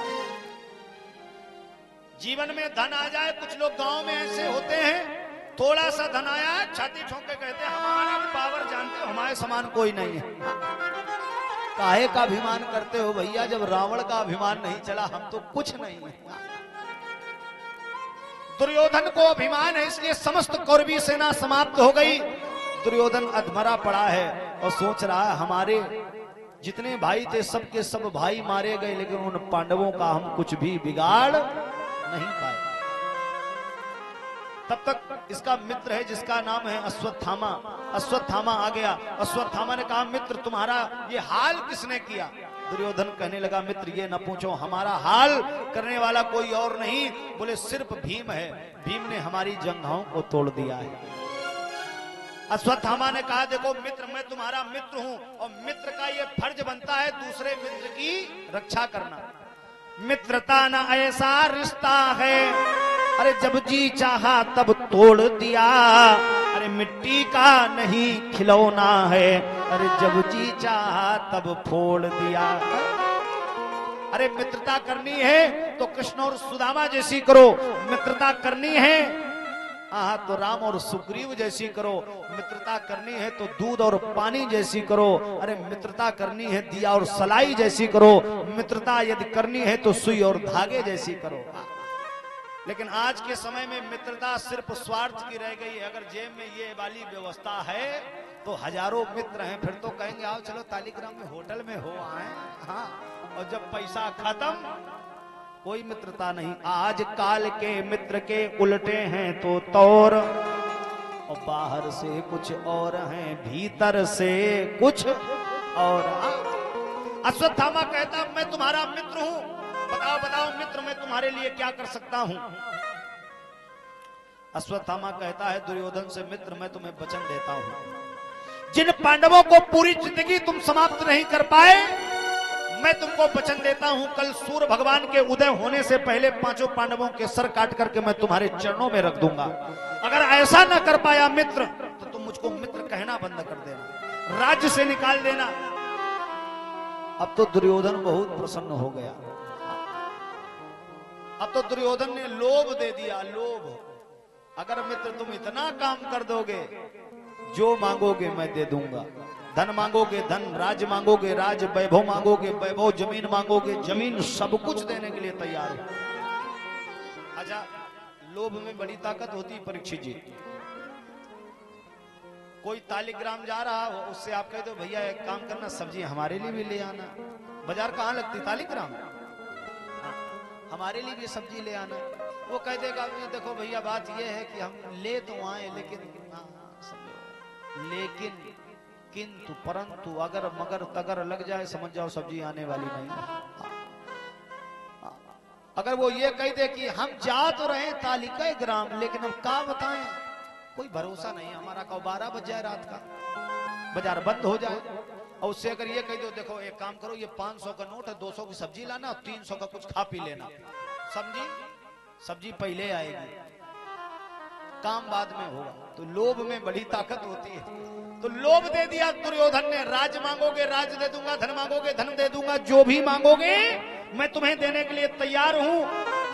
जीवन में धन आ जाए, कुछ लोग गांव में ऐसे होते हैं, थोड़ा सा धन आया छाती ठोक के कहते हैं हमारा पावर जानते हो, हमारे समान कोई नहीं है। काहे का अभिमान करते हो भैया, जब रावण का अभिमान नहीं चला, हम तो कुछ नहीं है। दुर्योधन को अभिमान है, इसलिए समस्त कौरवी सेना समाप्त हो गई। दुर्योधन अधमरा पड़ा है और सोच रहा है हमारे जितने भाई थे सबके सब भाई मारे गए, लेकिन उन पांडवों का हम कुछ भी बिगाड़ नहीं पाए। तब तक इसका मित्र है जिसका नाम है अश्वत्थामा। अश्वत्थामा आ गया। अश्वत्थामा ने कहा मित्र तुम्हारा ये हाल किसने किया? दुर्योधन कहने लगा मित्र ये न पूछो, हमारा हाल करने वाला कोई और नहीं, बोले सिर्फ भीम है। भीम ने हमारी जंघाओं को तोड़ दिया है। अश्वत्थामा ने कहा देखो मित्र, मैं तुम्हारा मित्र हूं और मित्र का ये फर्ज बनता है दूसरे मित्र की रक्षा करना। मित्रता न ऐसा रिश्ता है, अरे जब जी चाहा तब तोड़ दिया, अरे मिट्टी का नहीं खिलौना है, अरे जब जी चाहा तब फोड़ दिया। अरे मित्रता करनी है तो कृष्ण और सुदामा जैसी करो, मित्रता करनी है तो राम और सुग्रीव जैसी करो, मित्रता करनी है तो दूध और पानी जैसी करो, अरे मित्रता करनी है दिया और सलाई जैसी करो, मित्रता यदि करनी है तो सुई और धागे जैसी करो। लेकिन आज के समय में मित्रता सिर्फ स्वार्थ की रह गई है। अगर जेब में ये वाली व्यवस्था है तो हजारों मित्र हैं, फिर तो कहेंगे आओ चलो तालिग्राम में होटल में हो आए। हाँ, और जब पैसा खत्म कोई मित्रता नहीं। आज काल के मित्र के उल्टे हैं तो तौर, और बाहर से कुछ और हैं भीतर से कुछ और। अश्वत्थामा कहता मैं तुम्हारा मित्र हूं, बताओ बताओ मित्र मैं तुम्हारे लिए क्या कर सकता हूं। अश्वत्थामा कहता है दुर्योधन से मित्र मैं तुम्हें वचन देता हूं, जिन पांडवों को पूरी जिंदगी तुम समाप्त नहीं कर पाए, मैं तुमको वचन देता हूं कल सूर्य भगवान के उदय होने से पहले पांचों पांडवों के सर काट करके मैं तुम्हारे चरणों में रख दूंगा। अगर ऐसा ना कर पाया मित्र तो तुम मुझको मित्र कहना बंद कर देना, राज्य से निकाल देना। अब तो दुर्योधन बहुत प्रसन्न हो गया। अब तो दुर्योधन ने लोभ दे दिया, लोभ। अगर मित्र तुम इतना काम कर दोगे, जो मांगोगे मैं दे दूंगा। धन मांगोगे धन, राज मांगोगे राज, वैभव मांगोगे वैभव, जमीन मांगोगे जमीन, सब कुछ देने के लिए तैयार हो। अच्छा, लोभ में बड़ी ताकत होती है परीक्षित जी। कोई तालिग्राम जा रहा हो, उससे आप कह दो भैया एक काम करना सब्जी हमारे लिए भी ले आना। बाजार कहाँ लगती? तालिग्राम। हमारे लिए भी सब्जी ले आना। वो कह देगा देखो भैया बात ये है कि हम ले तो आए लेकिन किंतु परंतु अगर मगर तगर लग जाए समझ जाओ सब्जी आने वाली नहीं। अगर वो ये कह दे कि हम जा तो रहे तालिका ग्राम, लेकिन अब क्या बताएं, कोई भरोसा नहीं। हमारा कब 12 बज जाए रात का, बाजार बंद हो जाए, और उससे अगर ये कह दो देखो एक काम करो ये 500 का नोट है, 200 की सब्जी लाना और 300 का कुछ खा पी लेना, समझी? सब्जी पहले आएगी, काम बाद में होगा। तो लोभ में बड़ी ताकत होती है। तो लोभ दे दिया दुर्योधन ने, राज मांगोगे राज दे दूंगा, धन मांगोगे धन दे दूंगा, जो भी मांगोगे मैं तुम्हें देने के लिए तैयार हूं।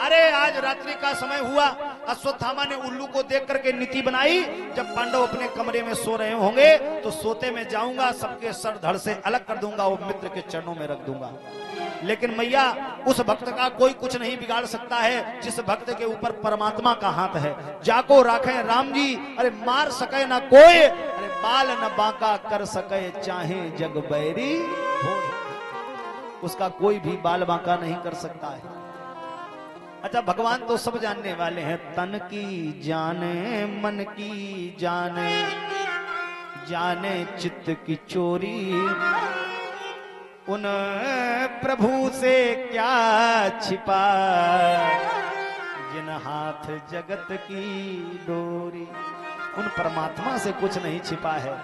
अरे आज रात्रि का समय हुआ, अश्वत्थामा ने उल्लू को देख करके नीति बनाई, जब पांडव अपने कमरे में सो रहे होंगे तो सोते में जाऊंगा, सबके सर धड़ से अलग कर दूंगा, वो मित्र के चरणों में रख दूंगा। लेकिन मैया उस भक्त का कोई कुछ नहीं बिगाड़ सकता है जिस भक्त के ऊपर परमात्मा का हाथ है। जाको राखे राम जी, अरे मार सके ना कोई, अरे बाल न बांका कर सके चाहे जग बैरी हो, उसका कोई भी बाल बांका नहीं कर सकता है। अच्छा, भगवान तो सब जानने वाले हैं, तन की जाने मन की जाने, जाने चित्त की चोरी, उन प्रभु से क्या छिपा, जिन हाथ जगत की डोरी। उन परमात्मा से कुछ नहीं छिपा है।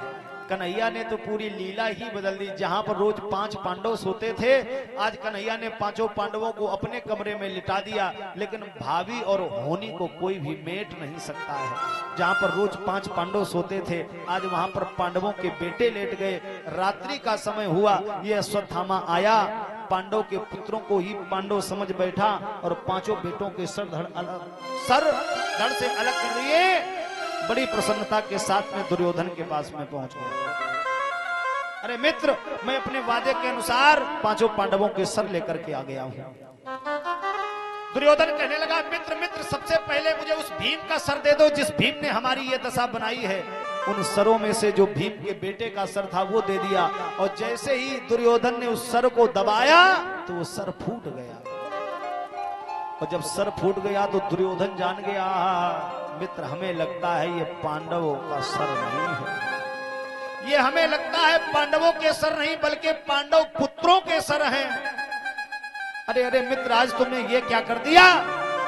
कन्हैया ने तो पूरी लीला ही बदल दी। जहां पर रोज 5 पांडव सोते थे, आज कन्हैया ने 5 पांडवों को अपने कमरे में लिटा दिया, लेकिन भावी और होनी को कोई भी मेट नहीं सकता है। जहां पर रोज 5 पांडव सोते थे, आज वहां पर पांडवों के बेटे लेट गए। रात्रि का समय हुआ, ये अश्वत्थामा आया पांडव के पुत्रों को ही पांडव समझ बैठा और पांचों बेटों के सर धड़ से अलग कर लिए। बड़ी प्रसन्नता के साथ में दुर्योधन के पास में पहुंच गया। अरे मित्र, मैं अपने वादे के अनुसार पांचों पांडवों के सर लेकर के आ गया हूं। दुर्योधन कहने लगा, मित्र मित्र, सबसे पहले मुझे उस भीम का सर दे दो जिस भीम ने हमारी ये दशा बनाई है। उन सरों में से जो भीम के बेटे का सर था वो दे दिया, और जैसे ही दुर्योधन ने उस सर को दबाया तो वो सर फूट गया। और जब सर फूट गया तो दुर्योधन जान गया, मित्र हमें लगता है ये पांडवों का सर नहीं है, ये हमें लगता है पांडवों के सर नहीं बल्कि पांडव पुत्रों के सर हैं। अरे अरे मित्र, आज तुमने ये क्या कर दिया?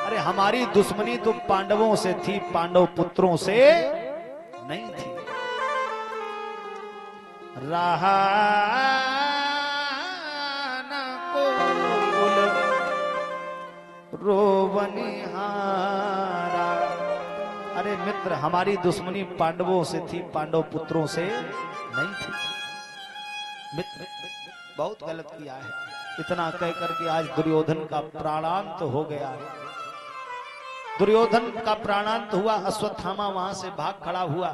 अरे हमारी दुश्मनी तो पांडवों से थी, पांडव पुत्रों से नहीं थी। रहा न कुल रोवनिहारा। अरे मित्र, हमारी दुश्मनी पांडवों से थी, पांडव पुत्रों से नहीं थी। मित्र बहुत गलत किया है। इतना कहकर के आज दुर्योधन का प्राणांत हो गया। दुर्योधन का प्राणांत हुआ। अश्वत्थामा वहां से भाग खड़ा हुआ।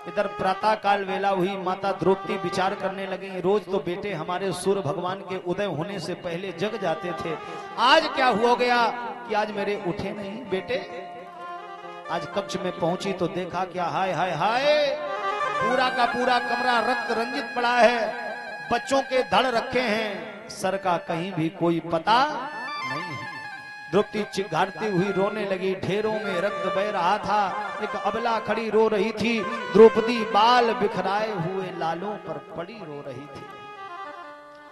इधर प्रातः काल वेला हुई। माता द्रौपदी विचार करने लगी, रोज तो बेटे हमारे सूर्य भगवान के उदय होने से पहले जग जाते थे, आज क्या हो गया कि आज मेरे उठे नहीं बेटे। आज कक्ष में पहुंची तो देखा क्या, हाय हाय हाय, पूरा का पूरा कमरा रक्त रंजित पड़ा है, बच्चों के धड़ रखे हैं, सर का कहीं भी कोई पता नहीं है। द्रौपदी चिघाड़ती हुई रोने लगी। ढेरों में रक्त बह रहा था। एक अबला खड़ी रो रही थी। द्रौपदी बाल बिखराए हुए लालों पर पड़ी रो रही थी।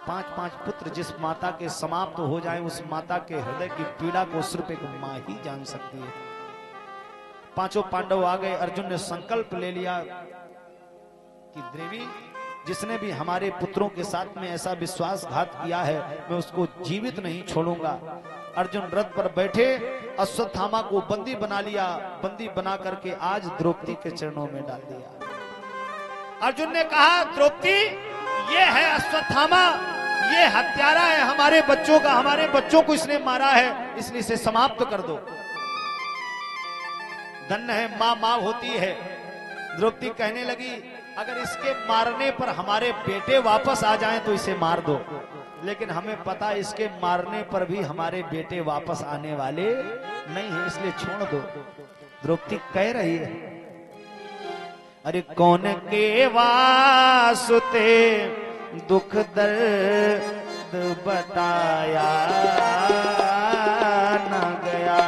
5-5 पुत्र जिस माता के समाप्त हो जाएं, उस माता के हृदय की पीड़ा को सिर्फ एक मां ही जान सकती है। पांचों पांडव आ गए। अर्जुन ने संकल्प ले लिया कि देवी, जिसने भी हमारे पुत्रों के साथ में ऐसा विश्वासघात किया है, मैं उसको जीवित नहीं छोड़ूंगा। अर्जुन रथ पर बैठे अश्वत्थामा को बंदी बना लिया। बंदी बना करके आज द्रौपदी के चरणों में डाल दिया। अर्जुन ने कहा, द्रौपदी ये है अश्वत्थामा, ये हत्यारा है हमारे बच्चों का, हमारे बच्चों को इसने मारा है, इसलिए इसे समाप्त कर दो। धन्य है माँ, माँ होती है। द्रौपदी कहने लगी, अगर इसके मारने पर हमारे बेटे वापस आ जाएं तो इसे मार दो, लेकिन हमें पता है इसके मारने पर भी हमारे बेटे वापस आने वाले नहीं है, इसलिए छोड़ दो। द्रौपदी कह रही है, अरे कौन के वास्ते दुख दर्द बताया न गया,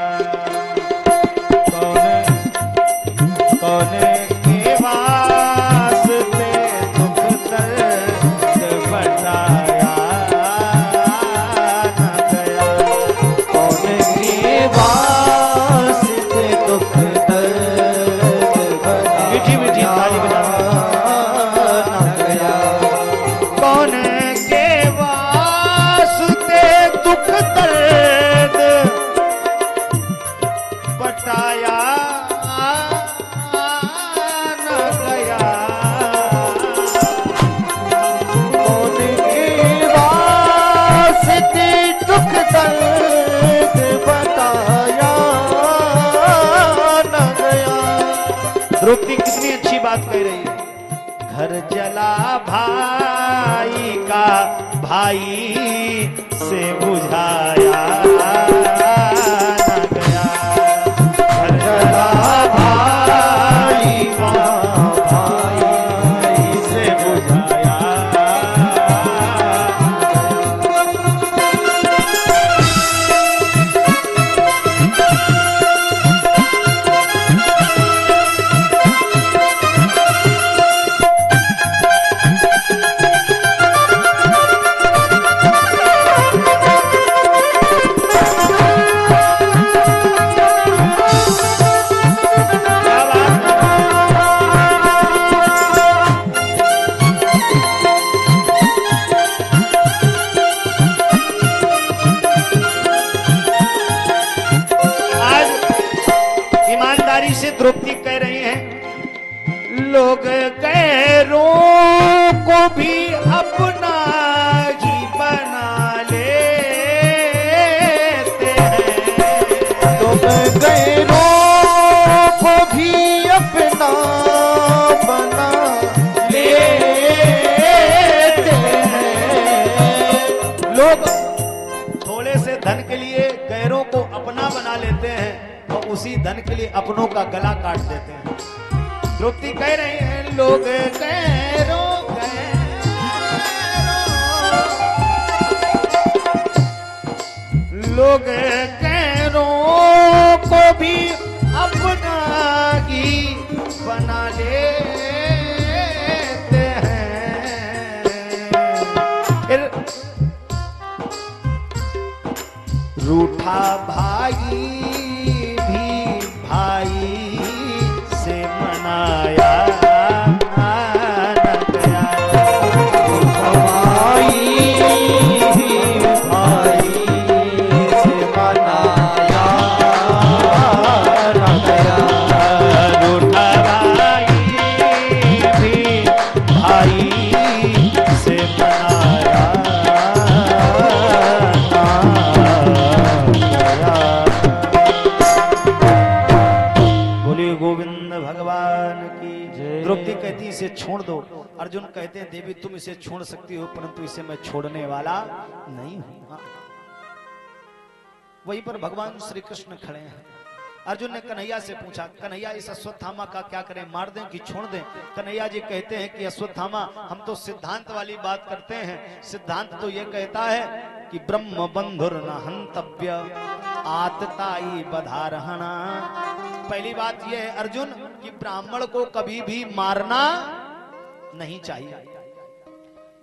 कौन के वास्ते दुख दर्द बताया न गया, कौन के वास्ते दुख दर्द बताया, मीठी मीठी ताली बजा न गया, कौन के वास्ते दुख दर्द बताया द्रौपदी कितनी अच्छी बात कह रही है। घर जला भाई का भाई से बुझाया न गया, घर जला भाई का भाई से बुझाया। द्रौपदी कह रही हैं, लोग गैरों को भी अपना ही बना ले, उसी धन के लिए अपनों का गला काट देते हैं। द्रौपदी कह रहे हैं लोग कैरो लोग कैरो को भी अपना ही बना लेते हैं। रूठा भाई भी भाई से मनाया न गया। रूठा भाई भी भाई से मनाया न गया। रूठा भाई भी भाई से मनाया गोविंद भगवान की जय। द्रौपदी कहती इसे छोड़ दो। अर्जुन कहते हैं देवी तुम इसे छोड़ सकती हो परंतु इसे मैं छोड़ने वाला नहीं हूं। वहीं पर भगवान श्री कृष्ण खड़े हैं। अर्जुन ने कन्हैया से पूछा कन्हैया इस अश्वत्थामा का क्या करें, मार दें कि छोड़ दें? कन्हैया जी कहते हैं कि अश्वत्थामा हम तो सिद्धांत वाली बात करते हैं। सिद्धांत तो ये कहता है कि ब्रह्म बंधुर न हंतव्य आतताई बधारहणा। पहली बात यह है अर्जुन कि ब्राह्मण को कभी भी मारना नहीं चाहिए।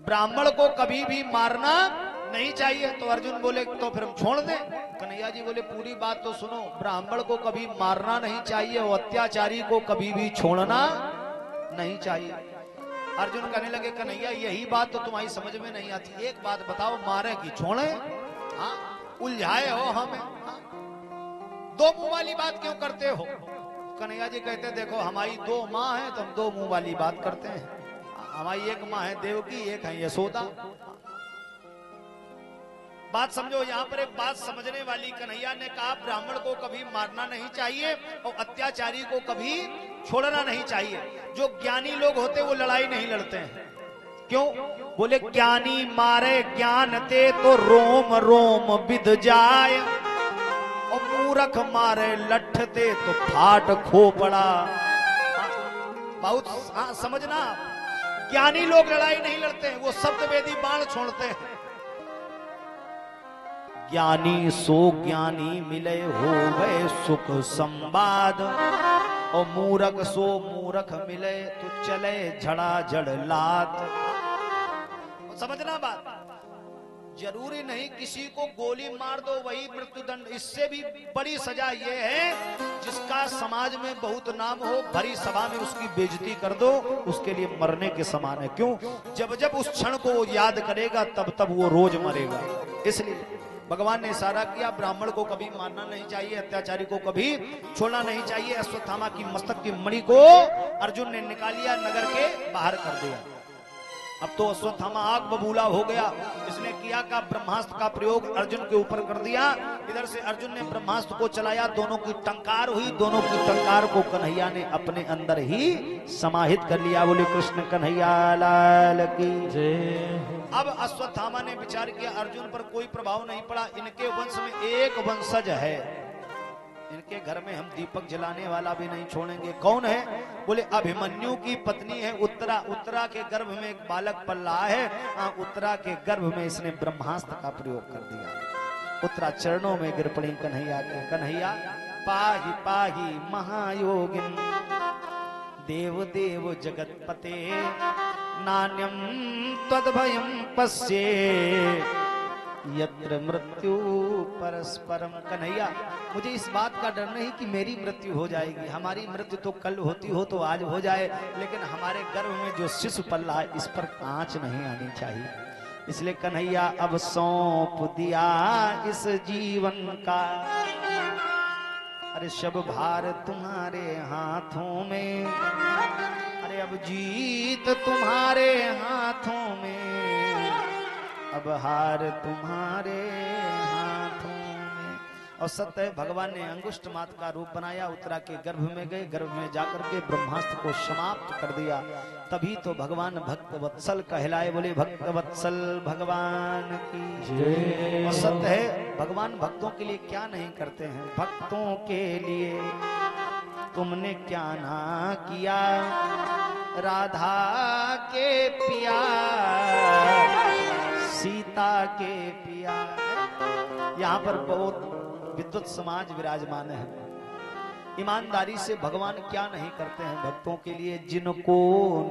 ब्राह्मण को कभी भी मारना नहीं चाहिए। तो अर्जुन बोले तो फिर हम छोड़ दें? कन्हैया जी बोले पूरी बात तो सुनो। ब्राह्मण को कभी मारना नहीं चाहिए और अत्याचारी को कभी भी छोड़ना नहीं चाहिए। अर्जुन कहने लगे कन्हैया यही बात तो तुम्हारी समझ में नहीं आती। एक बात बताओ मारे कि छोड़े? हाँ उलझाए हो हमें। हाँ? दो मुंह वाली बात क्यों करते हो? कन्हैया जी कहते देखो हमारी दो माँ है तो हम दो मुंह वाली बात करते हैं। हमारी एक माँ है देवकी, एक है यशोदा। बात समझो। यहाँ पर एक बात समझने वाली कन्हैया ने कहा ब्राह्मण को कभी मारना नहीं चाहिए और अत्याचारी को कभी छोड़ना नहीं चाहिए। जो ज्ञानी लोग होते वो लड़ाई नहीं लड़ते हैं। क्यों? बोले ज्ञानी मारे ज्ञान ते तो रोम रोम बिध जाए और मूर्ख मारे लठते तो फाट खोपड़ा। बहुत समझना। ज्ञानी लोग लड़ाई नहीं लड़ते हैं, वो शब्द वेदी बाण छोड़ते हैं। ज्ञानी सो ज्ञानी मिले हो गए सुख संवाद और मूर्ख सो मूर्ख मिले तो चले झड़ा झड़ लात। समझना बात। जरूरी नहीं किसी को गोली मार दो वही मृत्युदंड। इससे भी बड़ी सजा ये है जिसका समाज में बहुत नाम हो भरी सभा में उसकी बेइज्जती कर दो, उसके लिए मरने के समान है। क्यों? जब जब उस क्षण को वो याद करेगा तब तब वो रोज मरेगा। इसलिए भगवान ने इशारा किया ब्राह्मण को कभी मारना नहीं चाहिए, अत्याचारी को कभी छोड़ना नहीं चाहिए। अश्वत्थामा की मस्तक की मणि को अर्जुन ने निकाल लिया, नगर के बाहर कर दिया। अब तो अश्वत्थामा आग बबूला हो गया। इसने किया का ब्रह्मास्त्र का प्रयोग अर्जुन के ऊपर कर दिया। इधर से अर्जुन ने ब्रह्मास्त्र को चलाया, दोनों की टंकार हुई। दोनों की टंकार को कन्हैया ने अपने अंदर ही समाहित कर लिया। बोले कृष्ण कन्हैया लाल की जय। अब अश्वत्थामा ने विचार किया अर्जुन पर कोई प्रभाव नहीं पड़ा। इनके वंश में एक वंशज है, इनके घर में हम दीपक जलाने वाला भी नहीं छोड़ेंगे। कौन है? बोले अभिमन्यु की पत्नी है उत्तरा। उत्तरा के गर्भ में एक बालक पल रहा है। उत्तरा के गर्भ में इसने ब्रह्मास्त्र का प्रयोग कर दिया। उत्तरा चरणों में गिर पड़ी कन्हैया के। कन्हैया पाहि पाहि महायोगिन देव देव जगतपते नान्यम तद्भयं पश्ये यत्र मृत्यु परस्परम। कन्हैया मुझे इस बात का डर नहीं कि मेरी मृत्यु हो जाएगी। हमारी मृत्यु तो कल होती हो तो आज हो जाए, लेकिन हमारे गर्भ में जो शिशु पल रहा है इस पर आंच नहीं आनी चाहिए। इसलिए कन्हैया अब सौंप दिया इस जीवन का। अरे शब भार तुम्हारे हाथों में, अरे अब जीत तुम्हारे हाथों में, अब हार तुम्हारे हाथों में। और सत्य है, भगवान ने अंगुष्ठ मात का रूप बनाया, उत्तरा के गर्भ में गए, गर्भ में जाकर के ब्रह्मास्त्र को समाप्त कर दिया। तभी तो भगवान भक्त वत्सल कहलाए। बोले भक्त वत्सल भगवान की जय। और सत्य है, भगवान भक्तों के लिए क्या नहीं करते हैं। भक्तों के लिए तुमने क्या ना किया, राधा के पिया सीता के पिया। यहाँ पर बहुत विद्वत समाज विराजमान है। ईमानदारी से भगवान क्या नहीं करते हैं भक्तों के लिए। जिनको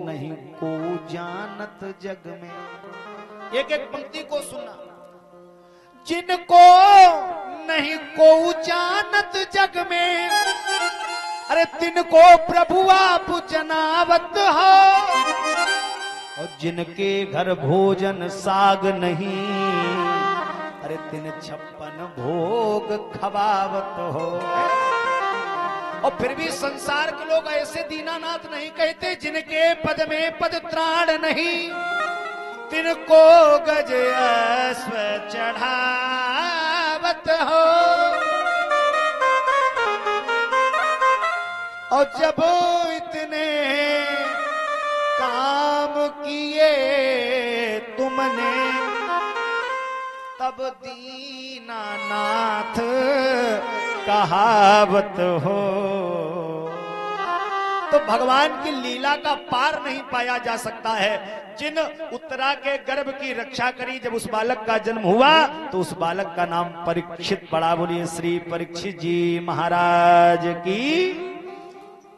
नहीं को जानत जग में, एक एक पंक्ति को सुनना। जिनको नहीं को जानत जग में, अरे तिनको प्रभु आप जनावत हो। और जिनके घर भोजन साग नहीं, अरे तिन 56 भोग खवावत हो। और फिर भी संसार के लोग ऐसे दीनानाथ नहीं कहते जिनके पद में पद त्राण नहीं, तिनको गज अश्व चढ़ावत हो। और जब इतने काम किए तुमने, तब दीनानाथ कहावत हो। तो भगवान की लीला का पार नहीं पाया जा सकता है। जिन उत्तरा के गर्भ की रक्षा करी, जब उस बालक का जन्म हुआ तो उस बालक का नाम परीक्षित पड़ा। बोलिए श्री परीक्षित जी महाराज की।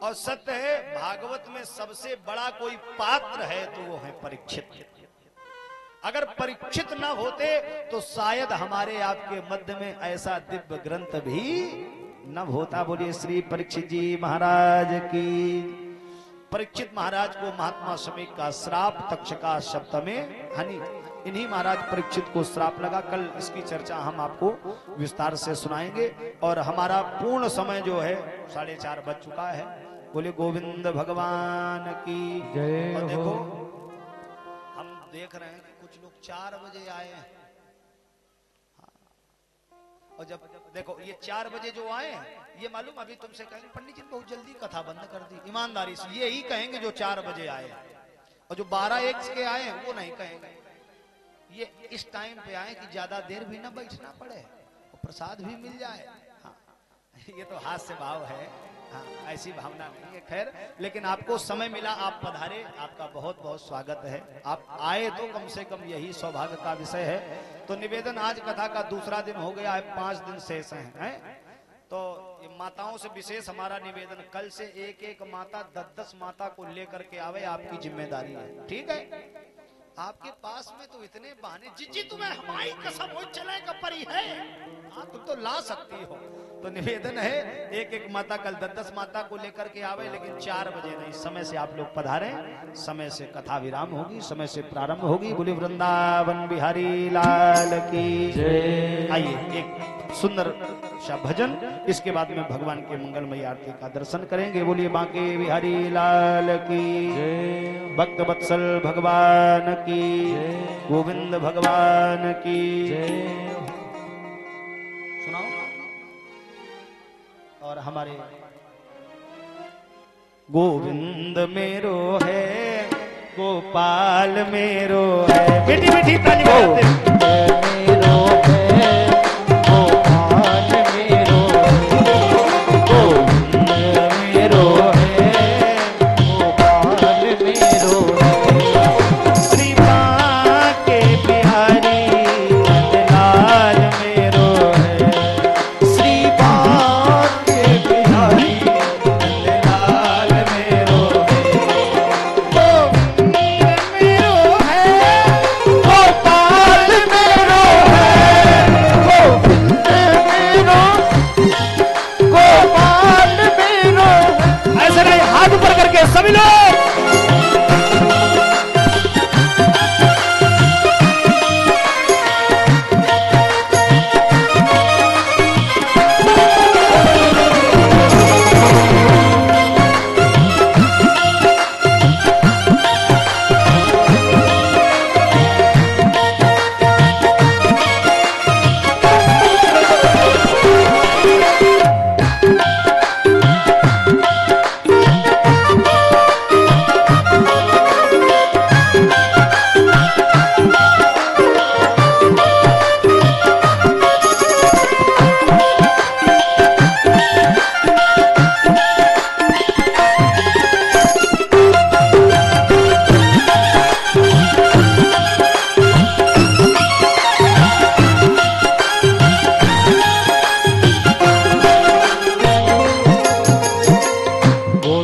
और सत्य है, भागवत में सबसे बड़ा कोई पात्र है तो वो है परीक्षित। अगर परीक्षित न होते तो शायद हमारे आपके मध्य में ऐसा दिव्य ग्रंथ भी न होता। बोलिए श्री परीक्षित जी महाराज की। परीक्षित महाराज को महात्मा समय का श्राप तक्षका शब्द में हनी, इन्हीं महाराज परीक्षित को श्राप लगा। कल इसकी चर्चा हम आपको विस्तार से सुनाएंगे। और हमारा पूर्ण समय जो है 4:30 बज चुका है। बोले गोविंद भगवान की जय। और देखो हम देख रहे हैं कि कुछ लोग 4 बजे आए हैं। और जब देखो ये 4 बजे जो आए हैं, ये मालूम अभी तुमसे कहेंगे पंडित जी बहुत जल्दी कथा बंद कर दी। ईमानदारी से ये ही कहेंगे जो 4 बजे आए हैं। और जो 12-1 के आए हैं वो नहीं कहेंगे। ये इस टाइम पे आए कि ज्यादा देर भी ना बैठना पड़े और प्रसाद भी मिल जाए। हाँ, ये तो हास्य भाव है। हाँ, ऐसी भावना नहीं है। खैर, लेकिन आपको समय मिला, आप पधारे, आपका बहुत बहुत स्वागत है। आप आए तो कम से कम यही सौभाग्य का विषय है। तो निवेदन, आज कथा का दूसरा दिन हो गया है, 5 दिन शेष हैं। तो माताओं से विशेष हमारा निवेदन, कल से एक माता 10-10 माता को लेकर के आवे, आपकी जिम्मेदारी है। ठीक है? आपके पास में तो इतने बहाने, जी तुम्हें हमारी कसम हो चले का परी है। हाँ, तुम तो ला सकती हो। तो निवेदन है, एक माता कल 10-10 माता को लेकर के आवे, लेकिन 4 बजे नहीं, समय से आप लोग पधारे। समय से कथा विराम होगी, समय से प्रारंभ होगी। बोले वृंदावन बिहारी लाल की जय। आइए एक सुंदर सा भजन, इसके बाद में भगवान के मंगलमयी आरती का दर्शन करेंगे। बोलिए बांके बिहारी लाल की जय। भक्त वत्सल भगवान की जय। गोविंद भगवान की जय। सुनाओ। और हमारे गोविंद मेरो है, गोपाल मेरो है। मीठी मीठी ताली बजाते मेरो है, गोपाल मेरो है। गोविंद मेरो है, गोपाल मेरो है। श्री बांके बिहारी लाल मेरो है। श्री बांके बिहारी लाल मेरो है। गोविंद मेरो है, गोपाल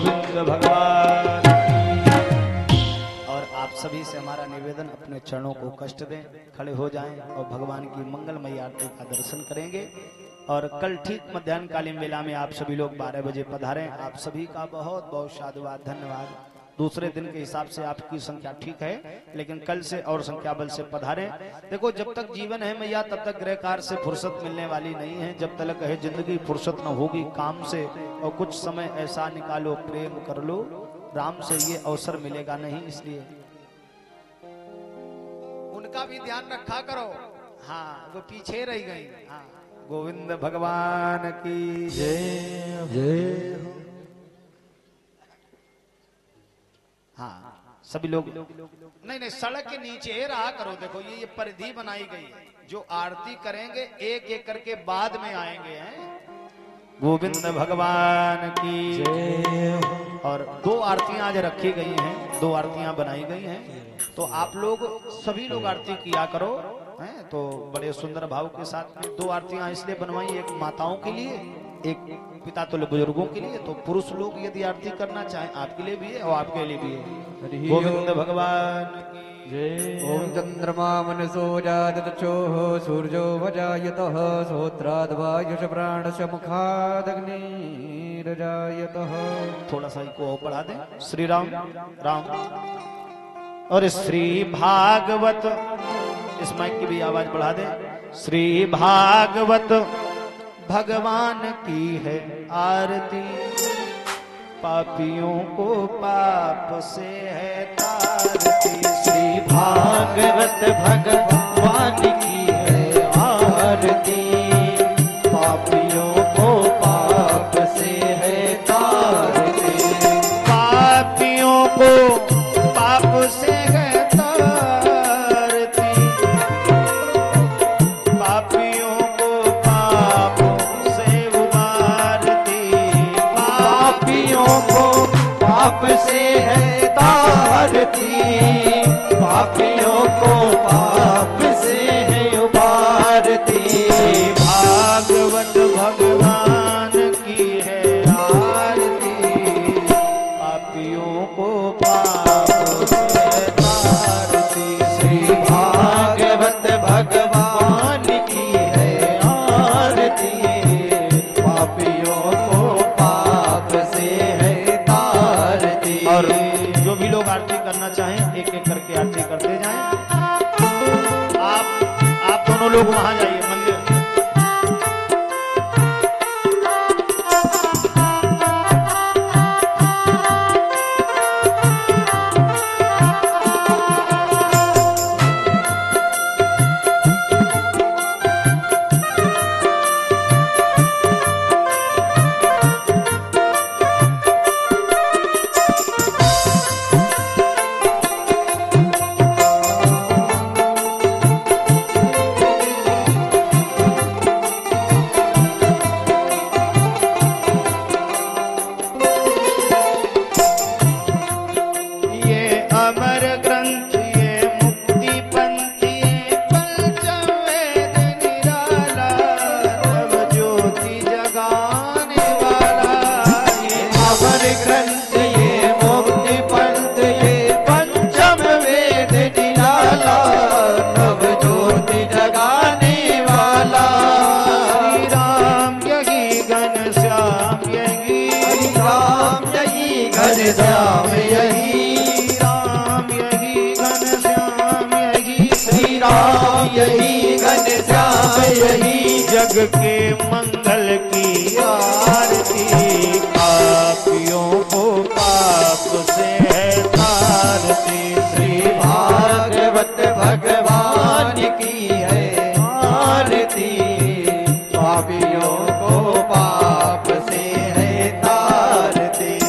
गोविंद भगवान की। और आप सभी से हमारा निवेदन, अपने चरणों को कष्ट दें, खड़े हो जाएं और भगवान की मंगलमयी आरती का दर्शन करेंगे। और कल ठीक मध्याह्नकालीन वेला में आप सभी लोग 12 बजे पधारें। आप सभी का बहुत बहुत साधुवाद, धन्यवाद। दूसरे दिन के हिसाब से आपकी संख्या ठीक है, लेकिन कल से और संख्या बल से पधारें। देखो, जब तक जीवन है मैया तब तक गृह कार्य से फुर्सत मिलने वाली नहीं है। जब तक है जिंदगी, फुर्सत न होगी काम से। और कुछ समय ऐसा निकालो, प्रेम कर लो, राम से ये अवसर मिलेगा नहीं। इसलिए उनका भी ध्यान रखा करो। हाँ, वो पीछे रह गई। हाँ, गोविंद भगवान की जय जय। हाँ, सभी लोग नहीं, सड़क के नीचे रहा करो। देखो, ये परिधि बनाई गई है। जो आरती करेंगे एक एक करके बाद में आएंगे। हैं गोविंद भगवान की जय। और 2 आरतियां आज रखी गई हैं, 2 आरतियां बनाई गई हैं। तो आप लोग सभी लोग आरती किया करो। हैं तो बड़े सुंदर भाव के साथ में 2 आरतियां इसलिए बनवाई, एक माताओं के लिए, एक पिता तुल्य बुजुर्गों के लिए। तो पुरुष लोग यदि आरती करना चाहें, आपके लिए भी है और आपके लिए भी है। गोविंद भगवान की जय। ओम चंद्रमा मनसो जातचोः सूर्यो वजायतः श्रोत्राद् वायुष प्राणस्य मुखादग्निर्जायतः। थोड़ा सा इको बढ़ा दें। श्री राम राम। और श्री भागवत, इस माइक की भी आवाज बढ़ा दें। श्री भागवत भगवान की है आरती, पापियों को पाप से है तारती। श्री भागवत भगवान की है आरती, पापियों को पाप से है तारती। पापियों को पाप से है तारती, पापियों को पाप से उबारती। पापियों को पाप से है तारती, पापियों को पाप से है उबारती। भागवत भगवान की है आरती, पापियों को पाप से तारती। श्री भागवत भगवान की है आरती, पापियों को पाप से है तारती। और जो भी लोग आरती करना चाहें, एक एक करके आरती करते जाएं। आप दोनों लोग वहां जाइए मंदिर। श्याम यही राम यही घन श्याम यही श्री राम यही घन श्याम यही जग के मंगल की आरती, पापियों को पाप से है तारती। श्री भागवत भगवान की है आरती, पापियों को पाप से है तारती।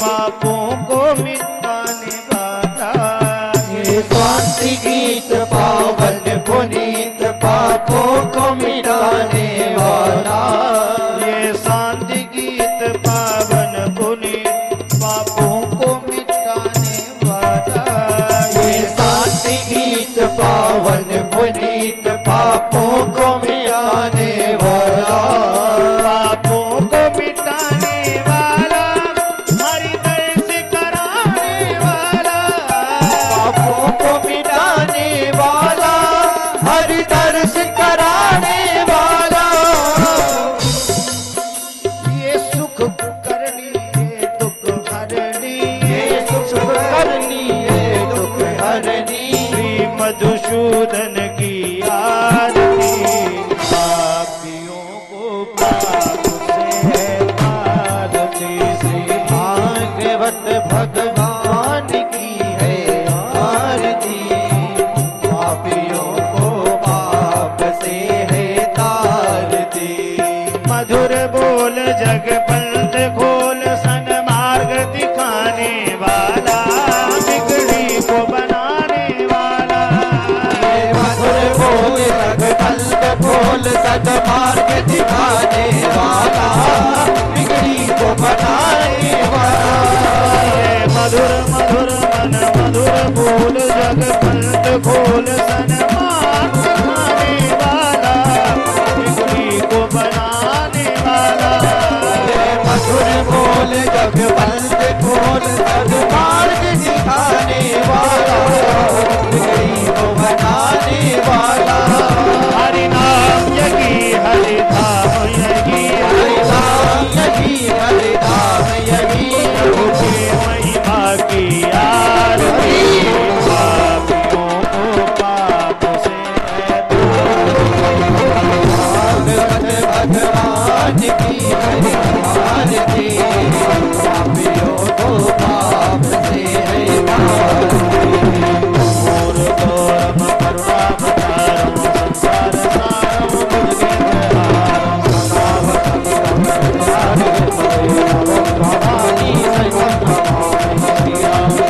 पापों को मिटाने वाला। ये शांति गीत पावन पुनीत पापों को मिटाने वाला। ये शांति गीत पावन पुनीत पापों को मिटाने वाला। ये शांति गीत पावन पुनीत पापों को मिटाने वाला। पापों को मिटाने वाला, हरि दर्श कराने वाला। पापों को मिटाने वाला, हरि दर्श कराने वाला। ये सुख करनी ये दुख हरनी, ये सुख करनी ये दुख हरनी। श्री मधुसूदन की आरती, पापियों को पाप से आरती। श्री भागवत भगवान की है आरती। पापियों को पाप से है तारती। मधुर बोल जगपंथ खोल, सन्मार्ग दिखाने वाला, बिगड़ी को बनाने वाला। ये मधुर बोल जगपंथ खोल, सद्मार्ग दिखाने वाला, बिगड़ी को बनाने वाला। ये मधुर मधुर मन मधुर बोल जगपंथ खोल, सन्मार्ग दिखाने वाला, बिगड़ी को बनाने वाला। ये मधुर बोल जगपंथ खोल, सद्मार्ग दिखाने वाला, बिगड़ी को बनाने वाला। हरि नाम यही हरि धाम यही, हरि नाम यही, हरि नाम यही। उनकी महिमा की आरती, पापियों को पाप से भागवत भगवान की हरि आरती। पापियों को पाप से है तारती। और गौरम करुणावतारम संसार सारम बुद्धि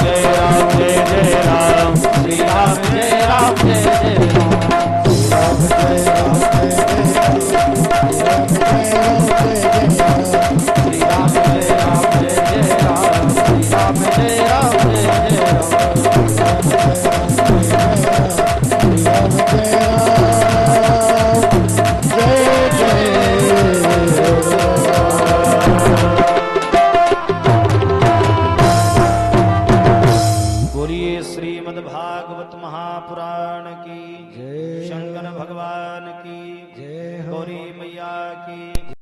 जय राम जय जय राम, श्री राम जय राम जय जय राम। श्री राम जय राम जय जय राम। श्री राम जय राम जय जय राम। बोलिए श्रीमद् भागवत महापुराण की, शंकर भगवान की, गौरी मैया की।